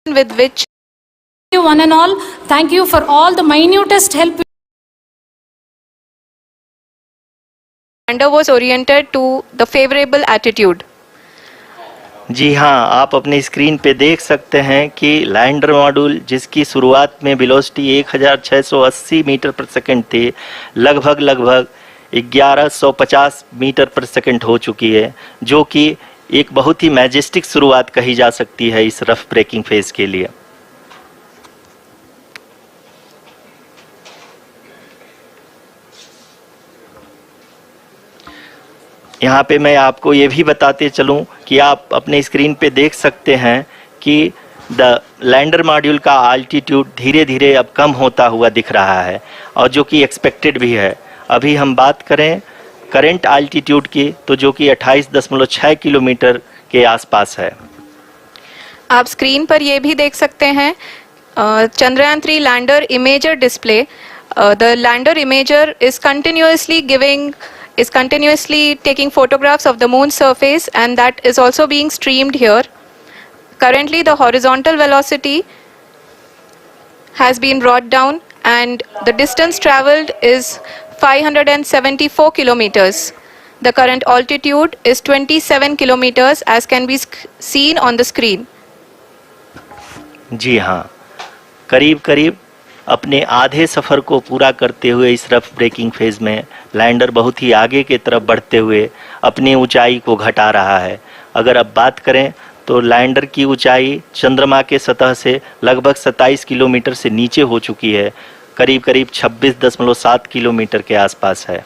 With which you one and all, thank you for all the minutest help. Lander was oriented to the favorable attitude. जी हाँ, आप अपनी screen पे देख सकते हैं कि lander module जिसकी शुरुआत में वेलोसिटी 1680 मीटर पर सेकंड थी, लगभग 1150 मीटर पर सेकंड हो चुकी है, जो कि एक बहुत ही मैजेस्टिक शुरुआत कही जा सकती है इस रफ ब्रेकिंग फेज के लिए। यहाँ पे मैं आपको ये भी बताते चलूँ कि आप अपने स्क्रीन पे देख सकते हैं कि द लैंडर मॉड्यूल का आल्टीट्यूड धीरे धीरे अब कम होता हुआ दिख रहा है, और जो कि एक्सपेक्टेड भी है। अभी हम बात करें करंट आल्टीट्यूड की, तो जो कि 28.6 किलोमीटर के आसपास है। आप स्क्रीन पर ये भी देख सकते हैं Chandrayaan-3 lander imager display. The lander imager is continuously taking photographs of the moon surface, and that is also being streamed here. Currently the horizontal velocity has been brought down and the distance traveled is 574 kilometers. The current altitude is 27 kilometers as can be seen on the screen. जी हाँ, करीब करीब अपने आधे सफ़र को पूरा करते हुए इस रफ ब्रेकिंग फेज में लैंडर बहुत ही आगे की तरफ बढ़ते हुए अपनी ऊंचाई को घटा रहा है। अगर अब बात करें तो लैंडर की ऊंचाई चंद्रमा के सतह से लगभग 27 किलोमीटर से नीचे हो चुकी है, करीब करीब 26.7 किलोमीटर के आसपास है।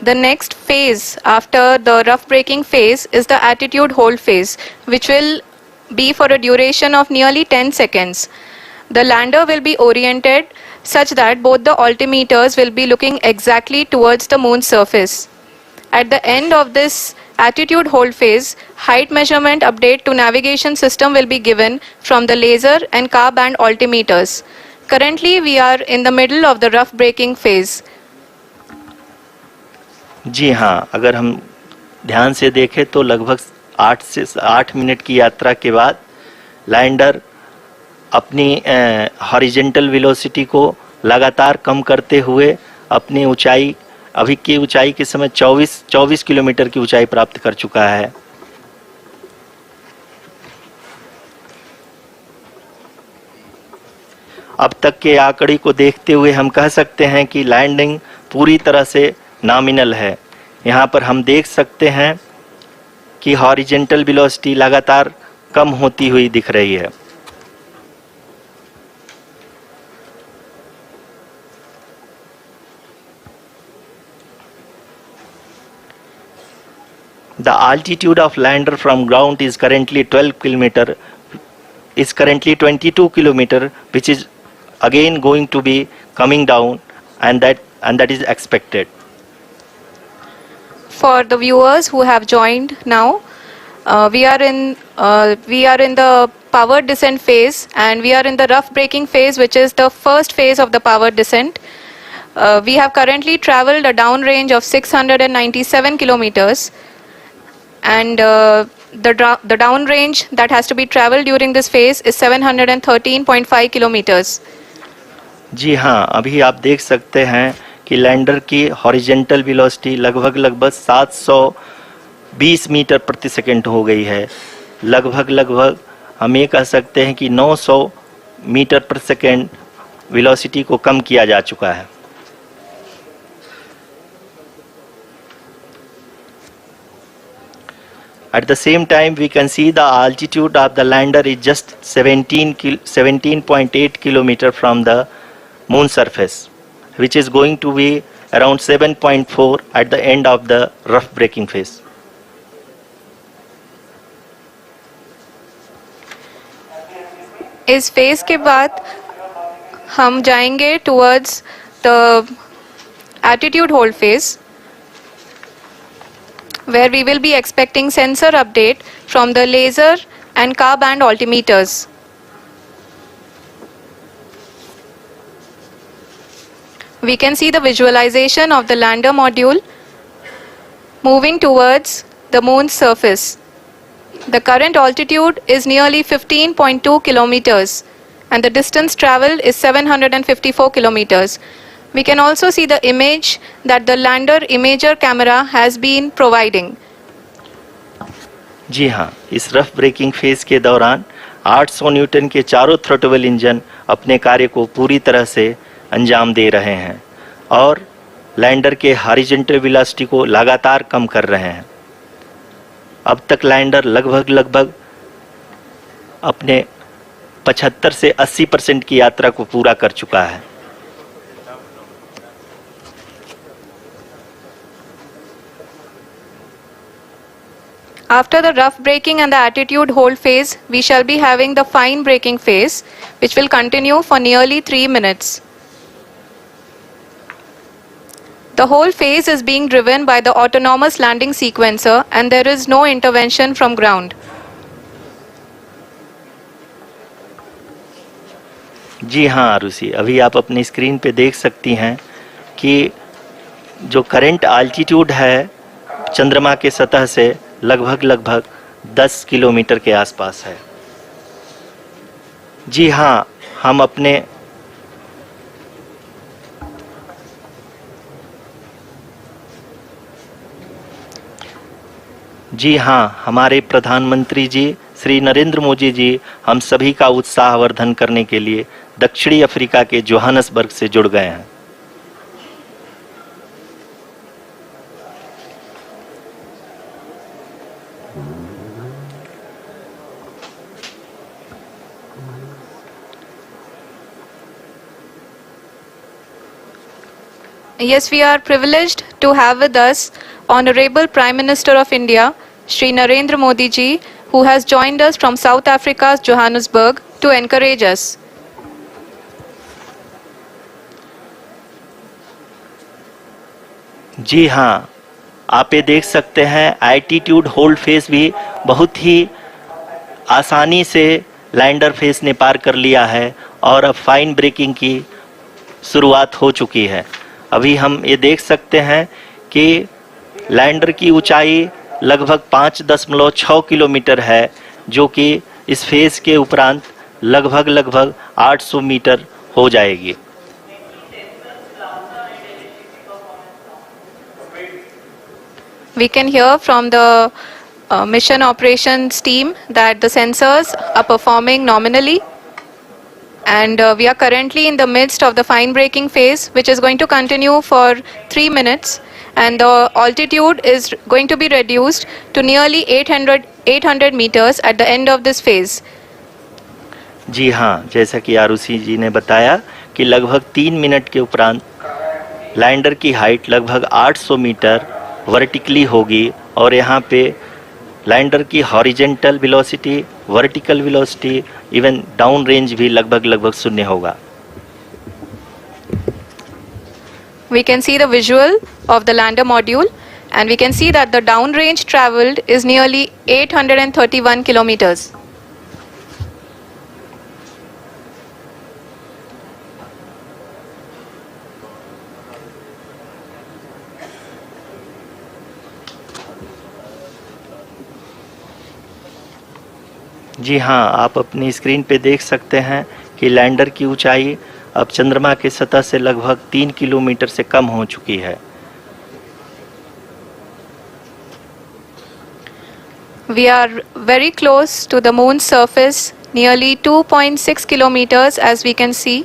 The next phase after the rough braking phase is the attitude hold phase, which will be for a duration of nearly 10 seconds. The lander will be oriented such that both the altimeters will be looking exactly towards the moon's surface. At the end of this attitude hold phase, height measurement update to navigation system will be given from the laser and car band altimeters. Currently, we are in the middle of the rough braking phase. जी हाँ, अगर हम ध्यान से देखें तो लगभग 8 minute की यात्रा के बाद लैंडर अपनी हॉरिजॉन्टल वेलोसिटी को लगातार कम करते हुए अपनी ऊंचाई, अभी की ऊंचाई के समय 24 किलोमीटर की ऊंचाई प्राप्त कर चुका है। अब तक के आंकड़े को देखते हुए हम कह सकते हैं कि लैंडिंग पूरी तरह से नॉमिनल है। यहाँ पर हम देख सकते हैं कि हॉरिजॉन्टल वेलोसिटी लगातार कम होती हुई दिख रही है। The altitude of lander from ground is currently 22 kilometer, which is again going to be coming down, and that is expected. For the viewers who have joined now, we are in the power descent phase, and we are in the rough braking phase, which is the first phase of the power descent. We have currently traveled a downrange of 697 kilometers, and the downrange that has to be traveled during this phase is 713.5 kilometers. जी हाँ, अभी आप देख सकते हैं कि lander की horizontal velocity लगभग 720 metre प्रति सेकंड हो गई है। लगभग हम ये कह सकते हैं कि 900 मीटर प्रति सेकंड वेलोसिटी को कम किया जा चुका है। At the same time, we can see the altitude of the lander is just 17.8 kilometer from the moon surface, which is going to be around 7.4 at the end of the rough braking phase. इस phase के बाद हम जाएंगे towards the attitude hold phase, where we will be expecting sensor update from the laser and car band altimeters. We can see the visualization of the lander module moving towards the moon's surface. The current altitude is nearly 15.2 kilometers, and the distance traveled is 754 kilometers. We can also see the image that the lander imager camera has been providing. जी हाँ, इस rough breaking phase के दौरान 800 Newton के चारों throttle engine अपने कार्य को पूरी तरह से अंजाम दे रहे हैं और लैंडर के हॉरिजॉन्टल वेलोसिटी को लगातार कम कर रहे हैं। अब तक लैंडर लगभग अपने 75 से 80% की यात्रा को पूरा कर चुका है। After the rough braking and the attitude hold phase, we shall be having the fine braking phase, which will continue for nearly 3 minutes. The whole phase is being driven by the autonomous landing sequencer, and there is no intervention from ground. जी हाँ आरुषि, अभी आप अपनी screen पे देख सकती हैं कि जो करंट आल्टीट्यूड है चंद्रमा के सतह से लगभग 10 किलोमीटर के आसपास है। जी हाँ, हम अपने हमारे प्रधानमंत्री जी श्री नरेंद्र मोदी जी हम सभी का उत्साहवर्धन करने के लिए दक्षिणी अफ्रीका के जोहानसबर्ग से जुड़ गए हैं। Yes, we are privileged to have with us Honorable Prime Minister of India, Shri Narendra Modi ji, who has joined us from South Africa's Johannesburg to encourage us. जी हाँ, आप ये देख सकते हैं एल्टीट्यूड होल्ड फेस भी बहुत ही आसानी से लैंडर फेस ने पार कर लिया है और अब फाइन ब्रेकिंग की शुरुआत हो चुकी है। अभी हम ये देख सकते हैं कि लैंडर की ऊंचाई लगभग 5.6 किलोमीटर है, जो कि इस फेज के उपरांत लगभग 800 मीटर हो जाएगी। We can hear from the mission operations team that the sensors are performing nominally, and we are currently in the midst of the fine braking phase, which is going to continue for 3 minutes, and the altitude is going to be reduced to nearly 800 meters at the end of this phase. जी हाँ, जैसा कि आरुषि जी ने बताया कि लगभग 3 minute के उपरांत lander की हाइट लगभग 800 मीटर वर्टिकली होगी और यहाँ पे लैंडर की horizontal velocity, vertical velocity, even down range भी लगभग शून्य होगा। We can see the visual of the lander module, and we can see that the down range traveled is nearly 831 kilometers. जी हाँ, आप अपनी स्क्रीन पे देख सकते हैं कि लैंडर की ऊंचाई अब चंद्रमा के सतह से लगभग 3 किलोमीटर से कम हो चुकी है। We are very close to the moon's surface, nearly 2.6 kilometers, as we can see.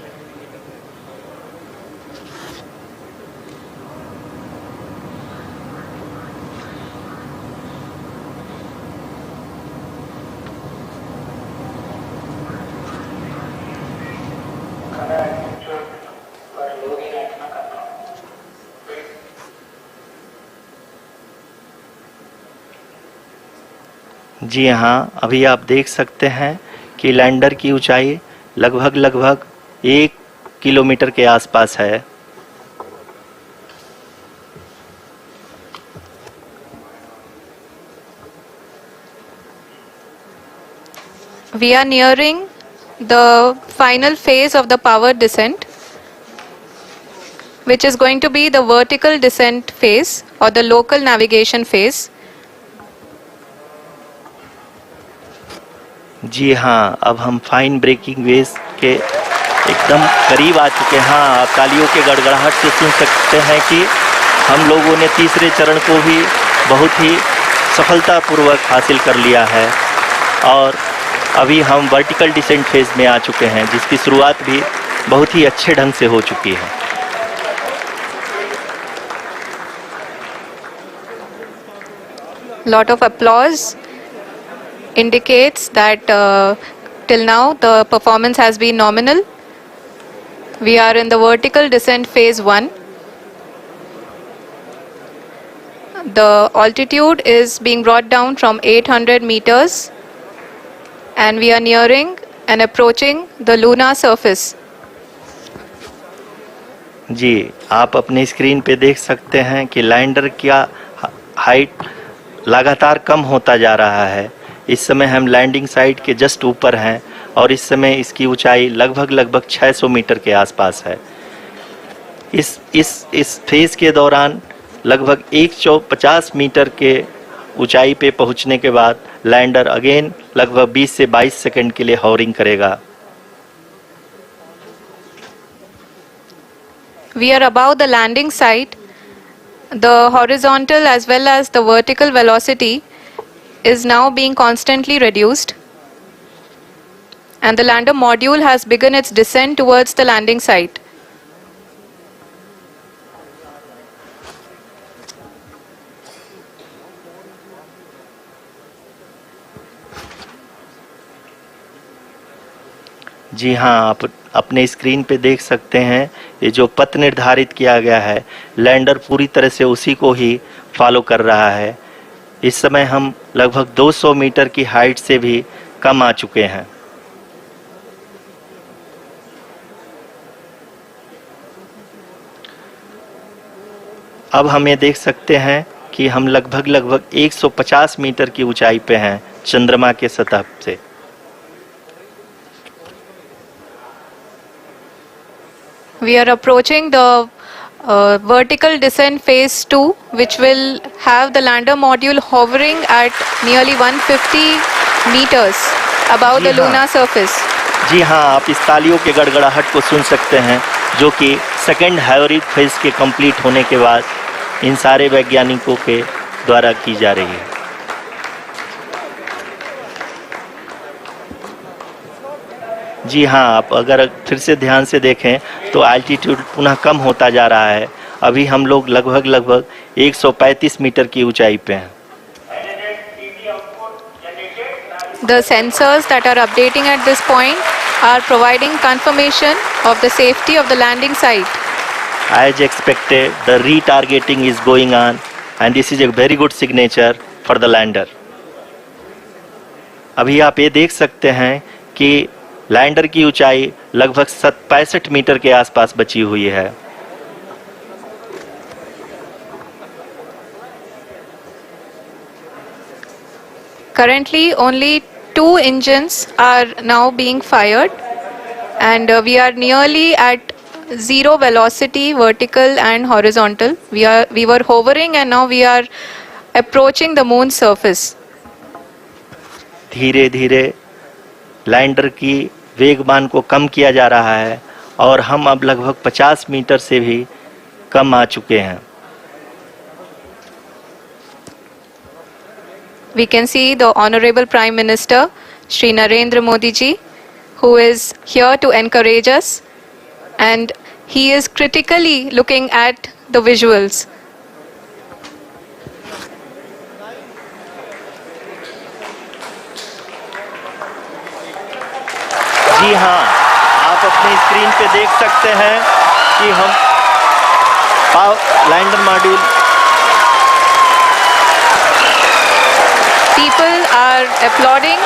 जी हाँ, अभी आप देख सकते हैं कि लैंडर की ऊंचाई लगभग 1 किलोमीटर के आसपास है। We are nearing the final phase of the power descent, which is going to be the vertical descent phase or the local navigation phase. जी हाँ, अब हम फाइन ब्रेकिंग वेज के एकदम करीब आ चुके हैं। हाँ, आप तालियों के गड़गड़ाहट से सुन सकते हैं कि हम लोगों ने तीसरे चरण को भी बहुत ही सफलतापूर्वक हासिल कर लिया है और अभी हम वर्टिकल डिसेंट फेज में आ चुके हैं, जिसकी शुरुआत भी बहुत ही अच्छे ढंग से हो चुकी है। Lot of applause indicates that till now the performance has been nominal. We are in the vertical descent phase 1. The altitude is being brought down from 800 meters and we are nearing and approaching the lunar surface. जी, आप अपनी screen पे देख सकते हैं कि lander का height लगातार कम होता जा रहा है। इस समय हम लैंडिंग साइट के जस्ट ऊपर हैं और इस समय इसकी ऊंचाई लगभग 600 मीटर के आसपास है। इस फेज के दौरान लगभग 150 मीटर के ऊंचाई पे पहुंचने के बाद लैंडर अगेन लगभग 20 से 22 सेकंड के लिए हॉवरिंग करेगा। We are above the landing site. The horizontal as well as the vertical velocity is now being constantly reduced, and the lander module has begun its descent towards the landing site. जी हाँ, आप अपने screen पे देख सकते हैं ये जो पथ निर्धारित किया गया है, लैंडर पूरी तरह से उसी को ही फॉलो कर रहा है। इस समय हम लगभग 200 मीटर की हाइट से भी कम आ चुके हैं। अब हम ये देख सकते हैं कि हम लगभग 150 मीटर की ऊंचाई पे हैं चंद्रमा के सतह से। We are approaching the vertical descent phase 2, which will have the lander module hovering at nearly 150 meters above the lunar surface. जी हाँ, आप इस तालियों के गड़गड़ाहट को सुन सकते हैं, जो कि सेकेंड हाइब्रिड फेज के कंप्लीट होने के बाद इन सारे वैज्ञानिकों के द्वारा की जा रही है। जी हाँ, आप अगर फिर से ध्यान से देखें तो एल्टीट्यूड पुनः कम होता जा रहा है। अभी हम लोग लगभग 135 मीटर की ऊंचाई पे हैं। The sensors that are updating at this point are providing confirmation of the safety of the landing site. As expected, the retargeting is going on, and this is a very good signature for the lander. अभी आप ये देख सकते हैं कि lander की ऊंचाई लगभग 65 मीटर के आसपास बची हुई है। Currently, only 2 engines are now being fired, and we are nearly at zero velocity, vertical and horizontal. We were hovering, and now we are approaching the moon's surface. धीरे धीरे लैंडर की वेगमान को कम किया जा रहा है और हम अब लगभग 50 मीटर से भी कम आ चुके हैं। We can see the Honorable Prime Minister, Shri Narendra Modi ji, who is here to encourage us, and he is critically looking at the visuals. जी हाँ, आप अपनी स्क्रीन पे देख सकते हैं कि हम lander module People are applauding.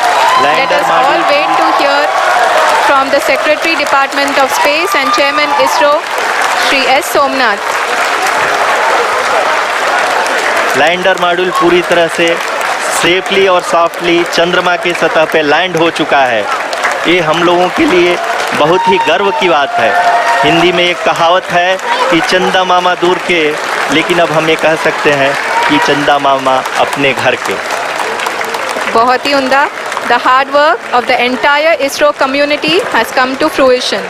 Let us all wait to hear from the Secretary Department of Space and Chairman ISRO, Shri S. Somnath. Lander module पूरी तरह से सेफली और सॉफ्टली चंद्रमा की सतह पे लैंड हो चुका है। ये हम लोगों के लिए बहुत ही गर्व की बात है। हिंदी में एक कहावत है कि चंदा मामा दूर के, लेकिन अब हम ये कह सकते हैं कि चंदा मामा अपने घर के। बहुत ही उम्दा। The hard work of the entire ISRO community has come to fruition.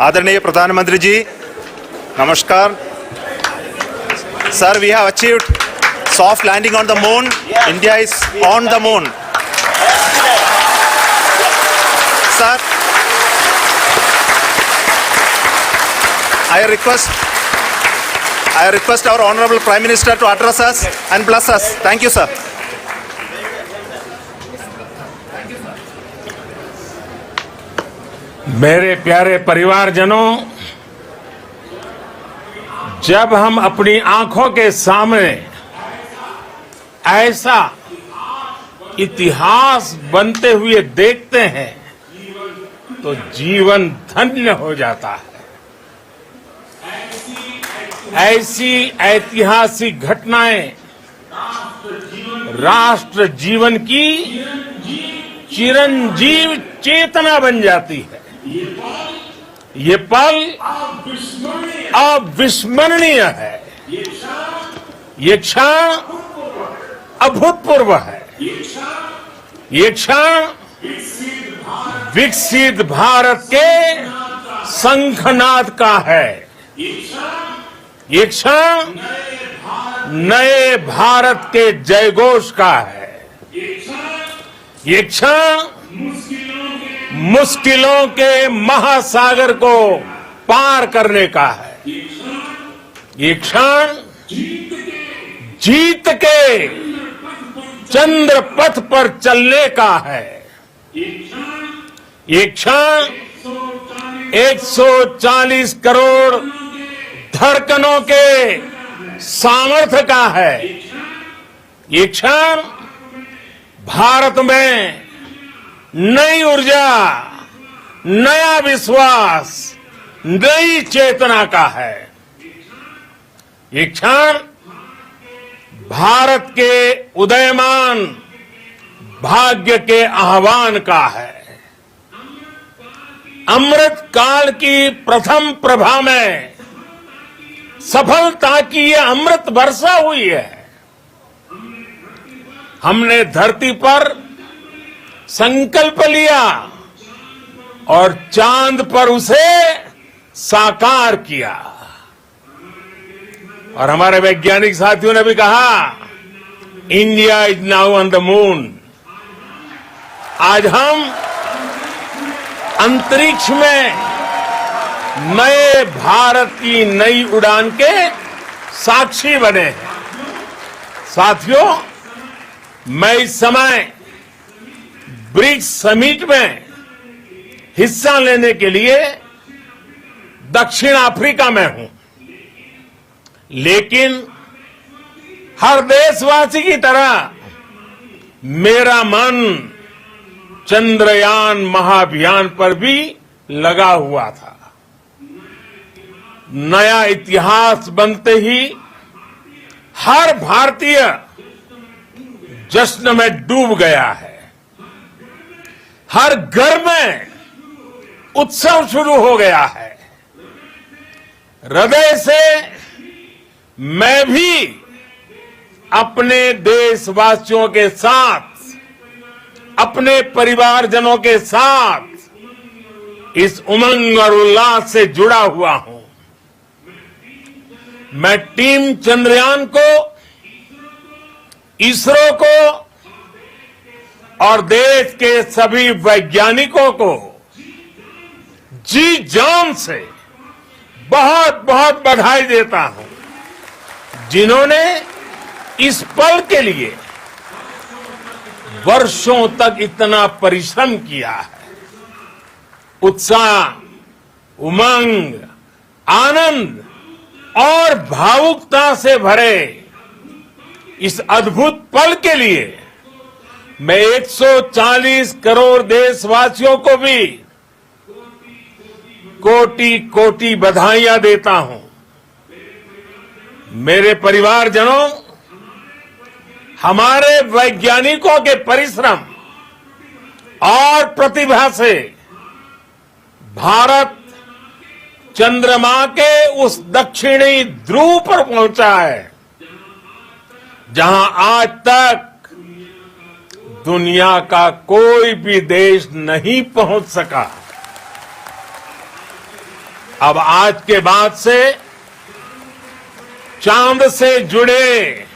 आदरणीय प्रधानमंत्री जी, नमस्कार। Sir, we have achieved soft landing on the moon. India is on the moon. Sir, I request our Honorable Prime Minister to address us and bless us. Thank you, sir. मेरे प्यारे परिवारजनों, जब हम अपनी आंखों के सामने ऐसा इतिहास बनते हुए देखते हैं तो जीवन धन्य हो जाता है। ऐसी ऐतिहासिक घटनाएं राष्ट्र जीवन की चिरंजीव चेतना बन जाती है। ये पल अविस्मरणीय है। ये क्षण अभूतपूर्व है। ये क्षण विकसित भारत के शंखनाद का है। ये क्षण नए भारत के जयघोष का है। ये क्षण मुश्किलों के महासागर को पार करने का है। ये क्षण जीत के चंद्र पथ पर चलने का है। ये क्षण 140 करोड़ धड़कनों के सामर्थ्य का है। ये क्षण भारत में नई ऊर्जा, नया विश्वास, नई चेतना का है। ये क्षण भारत के उदयमान भाग्य के आह्वान का है। अमृत काल की प्रथम प्रभा में सफलता की ये अमृत वर्षा हुई है। हमने धरती पर संकल्प लिया और चांद पर उसे साकार किया। और हमारे वैज्ञानिक साथियों ने भी कहा, India is now on the moon. आज हम अंतरिक्ष में नए भारत की नई उड़ान के साक्षी बने हैं। साथियों, मैं इस समय ब्रिक्स समिट में हिस्सा लेने के लिए दक्षिण अफ्रीका में हूं, लेकिन हर देशवासी की तरह मेरा मन चंद्रयान महाअभियान पर भी लगा हुआ था। नया इतिहास बनते ही हर भारतीय जश्न में डूब गया है। हर घर में उत्सव शुरू हो गया है। हृदय से मैं भी अपने देशवासियों के साथ, अपने परिवारजनों के साथ इस उमंग और उल्लास से जुड़ा हुआ हूं। मैं टीम चंद्रयान को, इसरो को और देश के सभी वैज्ञानिकों को जी जान से बहुत बहुत बधाई देता हूं, जिन्होंने इस पल के लिए वर्षों तक इतना परिश्रम किया है। उत्साह, उमंग, आनंद और भावुकता से भरे इस अद्भुत पल के लिए मैं 140 करोड़ देशवासियों को भी कोटि कोटि बधाइयां देता हूं। मेरे परिवारजनों, हमारे वैज्ञानिकों के परिश्रम और प्रतिभा से भारत चंद्रमा के उस दक्षिणी ध्रुव पर पहुंचा है, जहां आज तक दुनिया का कोई भी देश नहीं पहुंच सका। अब आज के बाद से चांद से जुड़े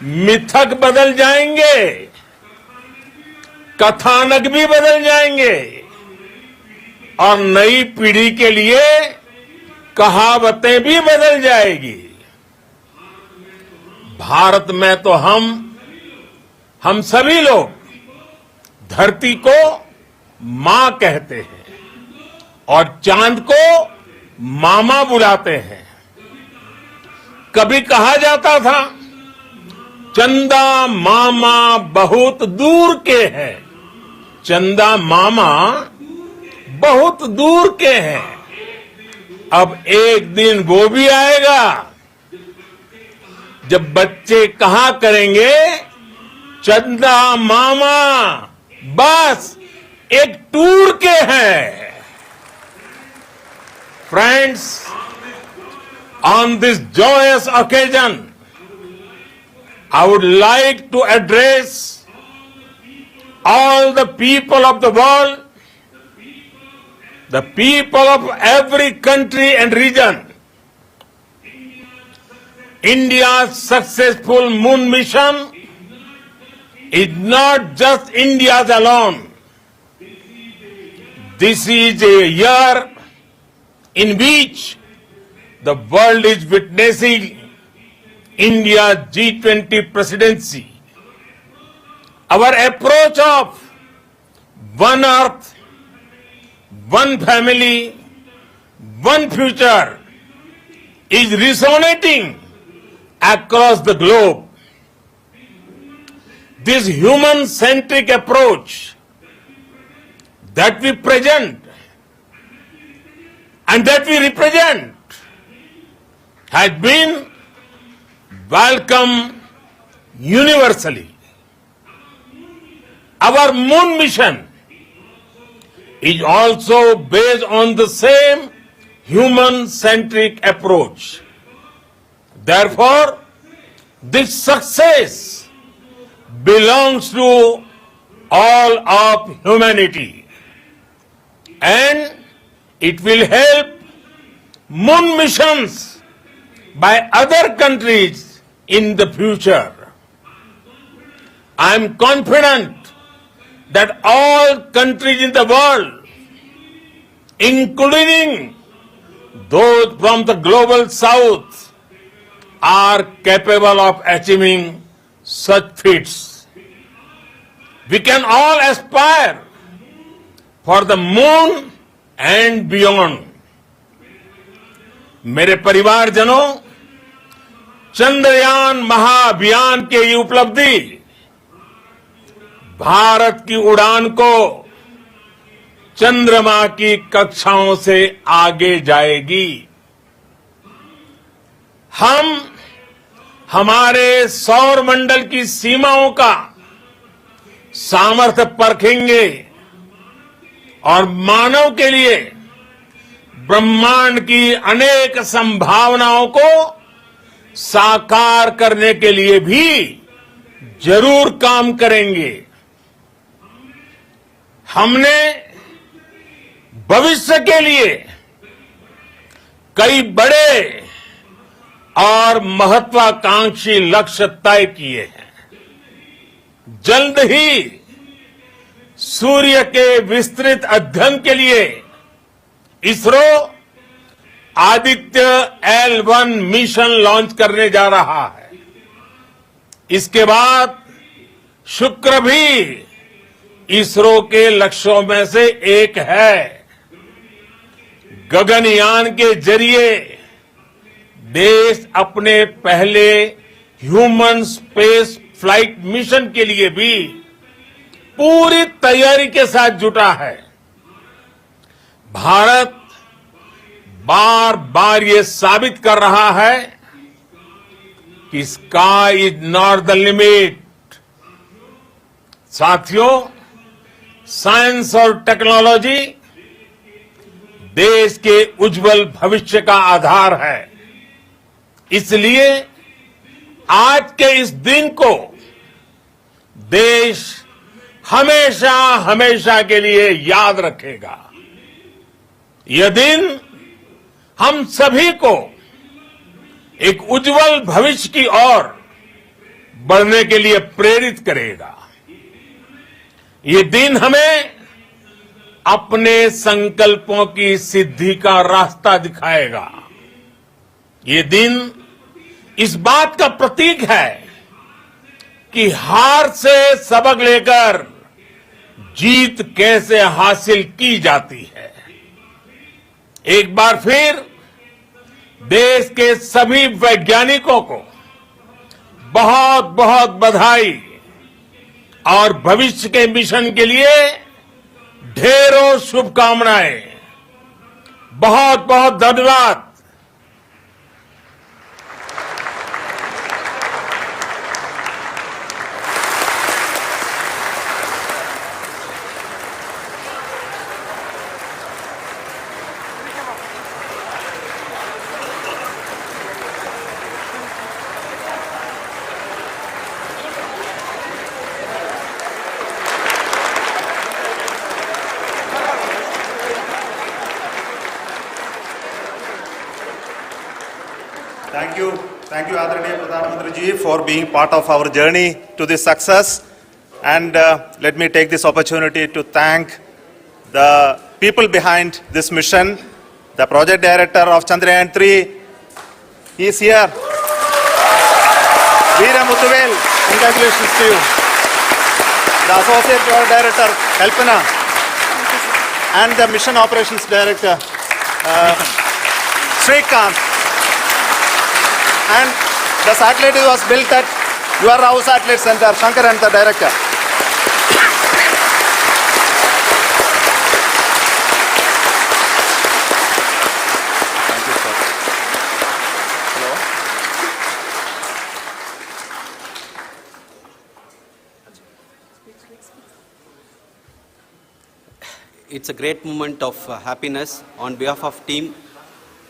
मिथक बदल जाएंगे, कथानक भी बदल जाएंगे और नई पीढ़ी के लिए कहावतें भी बदल जाएगी। भारत में तो हम सभी लोग धरती को मां कहते हैं और चांद को मामा बुलाते हैं। कभी कहा जाता था, चंदा मामा बहुत दूर के हैं। चंदा मामा बहुत दूर के हैं। अब एक दिन वो भी आएगा जब बच्चे कहा करेंगे, चंदा मामा बस एक टूर के हैं। Friends, on this joyous occasion, I would like to address all the people of the world, the people of every country and region. India's successful moon mission is not just India's alone. This is a year in which the world is witnessing India's G20 presidency. Our approach of one earth, one family, one future is resonating across the globe. This human-centric approach that we present and that we represent has been welcomed universally. Our moon mission is also based on the same human-centric approach. Therefore, this success belongs to all of humanity, and it will help moon missions by other countries in the future. I am confident that all countries in the world, including those from the global south, are capable of achieving such feats. We can all aspire for the moon and beyond. मेरे परिवारजनों, चंद्रयान महाअभियान के ये उपलब्धि भारत की उड़ान को चंद्रमा की कक्षाओं से आगे जाएगी। हम हमारे सौर मंडल की सीमाओं का सामर्थ्य परखेंगे और मानव के लिए ब्रह्मांड की अनेक संभावनाओं को साकार करने के लिए भी जरूर काम करेंगे। हमने भविष्य के लिए कई बड़े और महत्वाकांक्षी लक्ष्य तय किए हैं। जल्द ही सूर्य के विस्तृत अध्ययन के लिए ISRO Aditya L1 mission launch करने जा रहा है। इसके बाद शुक्र भी इसरो के लक्ष्यों में से एक है। गगनयान के जरिए देश अपने पहले ह्यूमन स्पेस फ्लाइट मिशन के लिए भी पूरी तैयारी के साथ जुटा है। भारत बार बार ये साबित कर रहा है कि sky is not the limit. साथियों, साइंस और टेक्नोलॉजी देश के उज्जवल भविष्य का आधार है। इसलिए आज के इस दिन को देश हमेशा हमेशा के लिए याद रखेगा। यह दिन हम सभी को एक उज्जवल भविष्य की ओर बढ़ने के लिए प्रेरित करेगा। ये दिन हमें अपने संकल्पों की सिद्धि का रास्ता दिखाएगा। ये दिन इस बात का प्रतीक है कि हार से सबक लेकर जीत कैसे हासिल की जाती है। एक बार फिर देश के सभी वैज्ञानिकों को बहुत बहुत बधाई और भविष्य के मिशन के लिए ढेरों शुभकामनाएं। बहुत बहुत धन्यवाद। Thank you, Adharaniya Pradhan Mantri ji, for being part of our journey to this success. And let me take this opportunity to thank the people behind this mission. The project director of Chandrayaan-3, he is here. Veera Muthuvel, congratulations to you. The associate project director, Kalpana, and the mission operations director, Srikanth. And the satellite was built at your house satellite center, Shankar and the director. It's a great moment of happiness on behalf of team.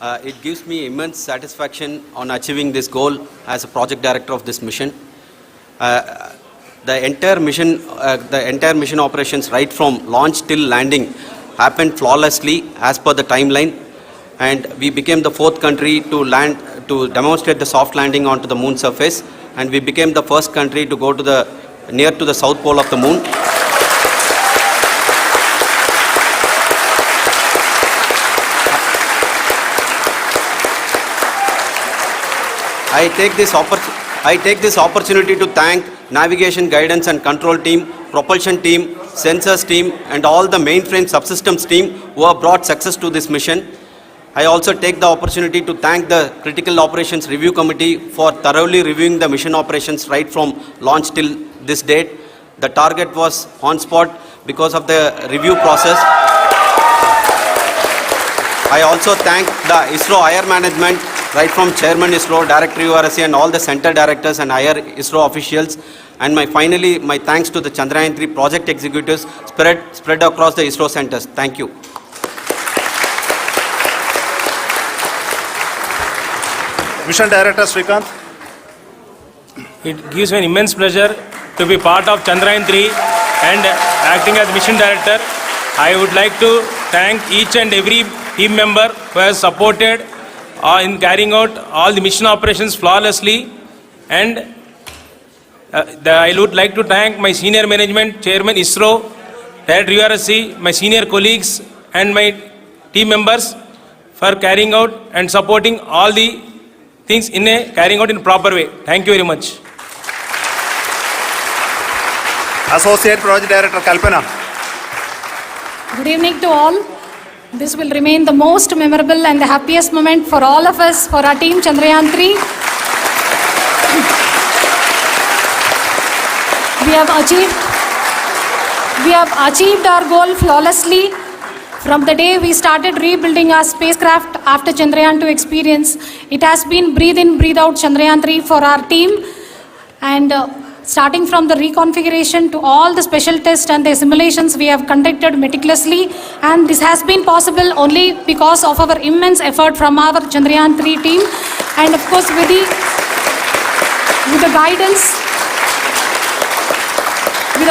It gives me immense satisfaction on achieving this goal as a project director of this mission. The entire mission operations right from launch till landing happened flawlessly as per the timeline, and we became the 4th country to land, to demonstrate the soft landing onto the moon surface, and we became the first country to go to near to the south pole of the moon. I take this opportunity to thank navigation, guidance and control team, propulsion team, sensors team and all the mainframe subsystems team who have brought success to this mission. I also take the opportunity to thank the Critical Operations Review Committee for thoroughly reviewing the mission operations right from launch till this date. The target was on spot because of the review process. I also thank the ISRO higher management, right from Chairman ISRO, Director URSC and all the center directors and higher ISRO officials. And finally, my thanks to the Chandrayaan-3 project executives spread across the ISRO centers. Thank you. Mission Director Srikanth. It gives me an immense pleasure to be part of Chandrayaan-3 and acting as mission director. I would like to thank each and every team member who has supported in carrying out all the mission operations flawlessly, and I would like to thank my senior management, Chairman ISRO, Director URSC, my senior colleagues and my team members for carrying out and supporting all the things carrying out in a proper way. Thank you very much. Associate Project Director Kalpana. Good evening to all. This will remain the most memorable and the happiest moment for all of us, for our team Chandrayaan-3. We have achieved our goal flawlessly. From the day we started rebuilding our spacecraft after Chandrayaan-2 experience, it has been breathe in, breathe out Chandrayaan-3 for our team. And starting from the reconfiguration to all the special tests and the simulations we have conducted meticulously, and this has been possible only because of our immense effort from our Chandrayaan-3 team, and of course with the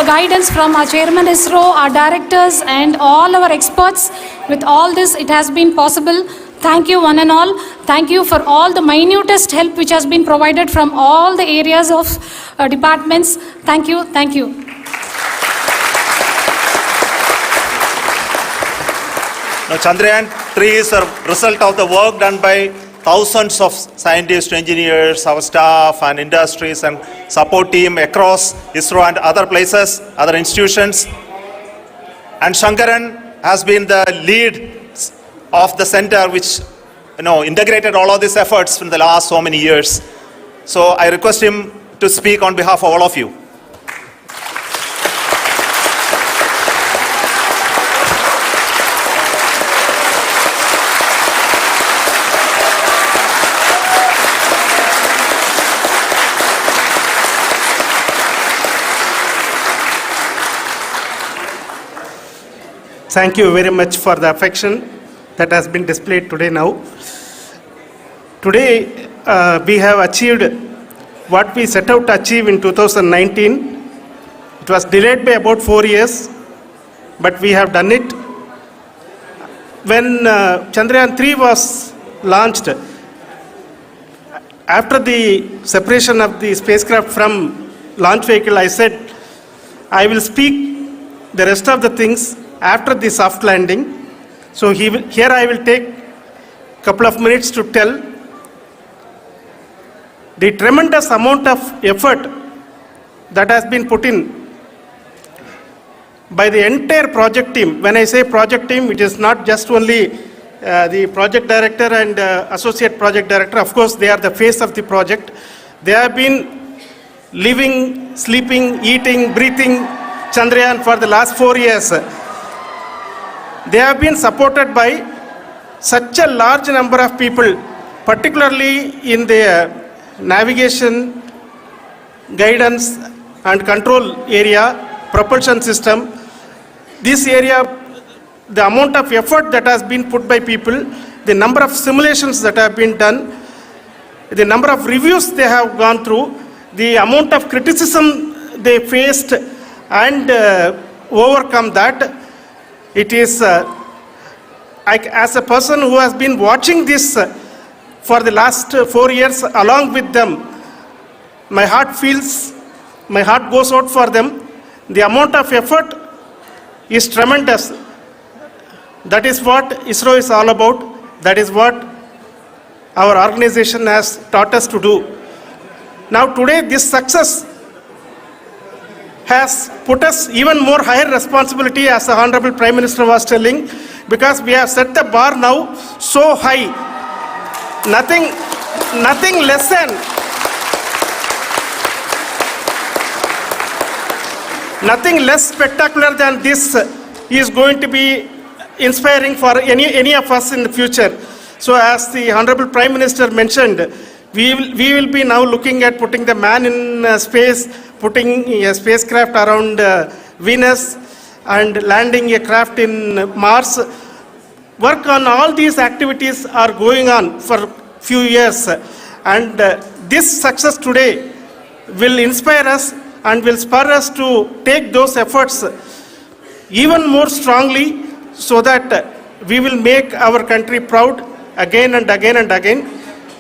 guidance from our Chairman ISRO, our directors and all our experts. With all this, it has been possible. Thank you one and all. Thank you for all the minutest help which has been provided from all the areas of departments. Thank you. Thank you. Now, Chandrayaan-3 is a result of the work done by thousands of scientists, engineers, our staff and industries and support team across ISRO and other places, other institutions. And Shankaran has been the lead of the center which integrated all of these efforts in the last so many years. So I request him to speak on behalf of all of you. Thank you very much for the affection that has been displayed today now. Today, we have achieved what we set out to achieve in 2019. It was delayed by about 4 years, but we have done it. When Chandrayaan-3 was launched, after the separation of the spacecraft from launch vehicle, I said, I will speak the rest of the things after the soft landing. So here I will take a couple of minutes to tell the tremendous amount of effort that has been put in by the entire project team. When I say project team, it is not just only the project director and associate project director. Of course, they are the face of the project. They have been living, sleeping, eating, breathing Chandrayaan for the last 4 years. They have been supported by such a large number of people, particularly in the navigation, guidance and control area. propulsion system. This area, the amount of effort that has been put by people, the number of simulations that have been done, the number of reviews they have gone through, the amount of criticism they faced and overcome that. It is, as a person who has been watching this for the last 4 years along with them, my heart goes out for them. The amount of effort is tremendous. That is what ISRO is all about. That is what our organization has taught us to do. Now today this success has put us even more higher responsibility, as the Honorable Prime Minister was telling, because we have set the bar now so high. Nothing less spectacular than this is going to be inspiring for any of us in the future. So as the Honorable Prime Minister mentioned, we will be now looking at putting the man in space, putting a spacecraft around Venus and landing a craft in Mars. Work on all these activities are going on for few years, and this success today will inspire us and will spur us to take those efforts even more strongly, so that we will make our country proud again and again and again.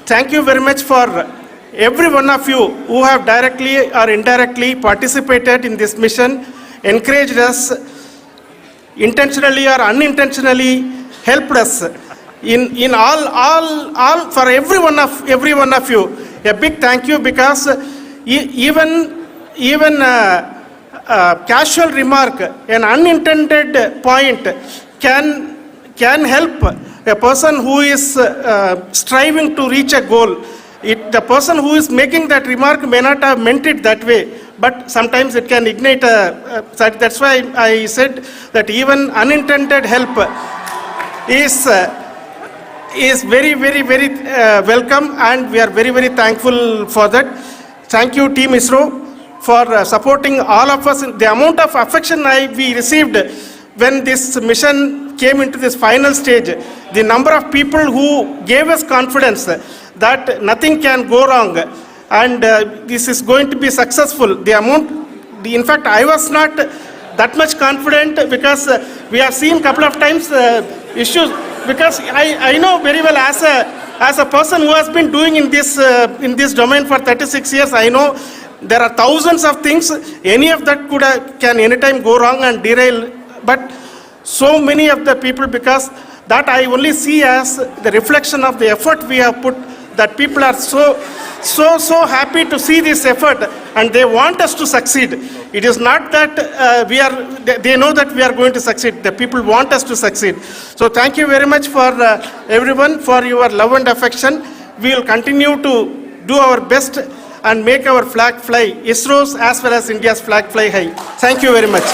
Thank you very much for every one of you who have directly or indirectly participated in this mission, encouraged us, intentionally or unintentionally helped us in all for every one of you. A big thank you, because even casual remark, an unintended point can help a person who is striving to reach a goal. The person who is making that remark may not have meant it that way, but sometimes it can ignite that's why I said that even unintended help is very, very, very welcome, and we are very, very thankful for that. Thank you, Team ISRO, for supporting all of us. The amount of affection we received when this mission came into this final stage, the number of people who gave us confidence that nothing can go wrong and this is going to be successful. In fact, I was not that much confident, because we have seen couple of times issues, because I know very well as a person who has been doing in this domain for 36 years, I know there are thousands of things. Any of that can anytime go wrong and derail. But so many of the people, because that I only see as the reflection of the effort we have put, that people are so happy to see this effort and they want us to succeed. It is not that they know that we are going to succeed. The people want us to succeed. So thank you very much for everyone for your love and affection. We will continue to do our best and make our flag fly, ISRO's as well as India's flag fly high. Thank you very much.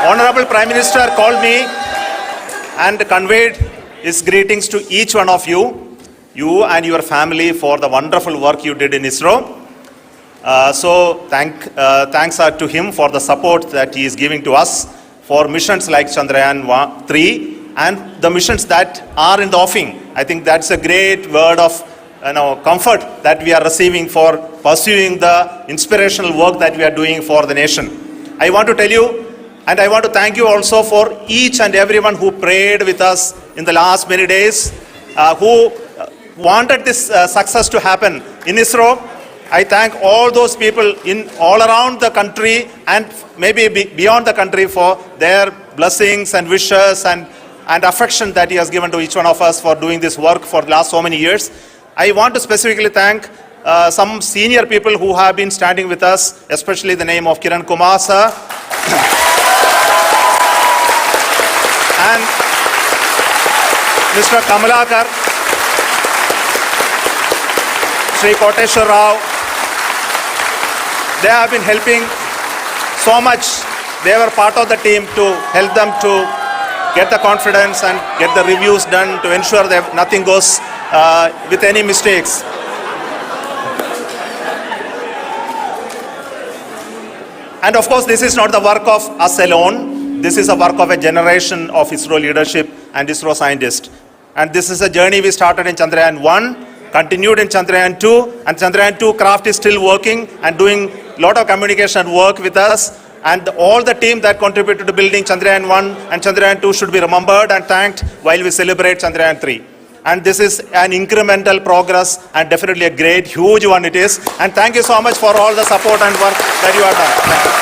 Honorable Prime Minister called me and conveyed his greetings to each one of you and your family, for the wonderful work you did in ISRO. So thanks to him for the support that he is giving to us for missions like Chandrayaan-3 and the missions that are in the offing. I think that's a great word of comfort that we are receiving for pursuing the inspirational work that we are doing for the nation. I want to tell you, and I want to thank you also for each and everyone who prayed with us in the last many days, who wanted this success to happen in ISRO. I thank all those people all around the country and maybe beyond the country for their blessings and wishes and affection that he has given to each one of us for doing this work for the last so many years. I want to specifically thank some senior people who have been standing with us, especially the name of Kiran Kumar sir and Mr. Kamalakar, Sri Koteshwar Rao. They have been helping so much. They were part of the team to help them to get the confidence and get the reviews done to ensure that nothing goes with any mistakes. And of course, this is not the work of us alone. This is a work of a generation of ISRO leadership and ISRO scientists. And this is a journey we started in Chandrayaan-1, continued in Chandrayaan-2, and Chandrayaan-2 craft is still working and doing a lot of communication work with us. And all the team that contributed to building Chandrayaan-1 and Chandrayaan-2 should be remembered and thanked while we celebrate Chandrayaan-3. And this is an incremental progress and definitely a great, huge one it is. And thank you so much for all the support and work that you have done.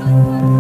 Thank you.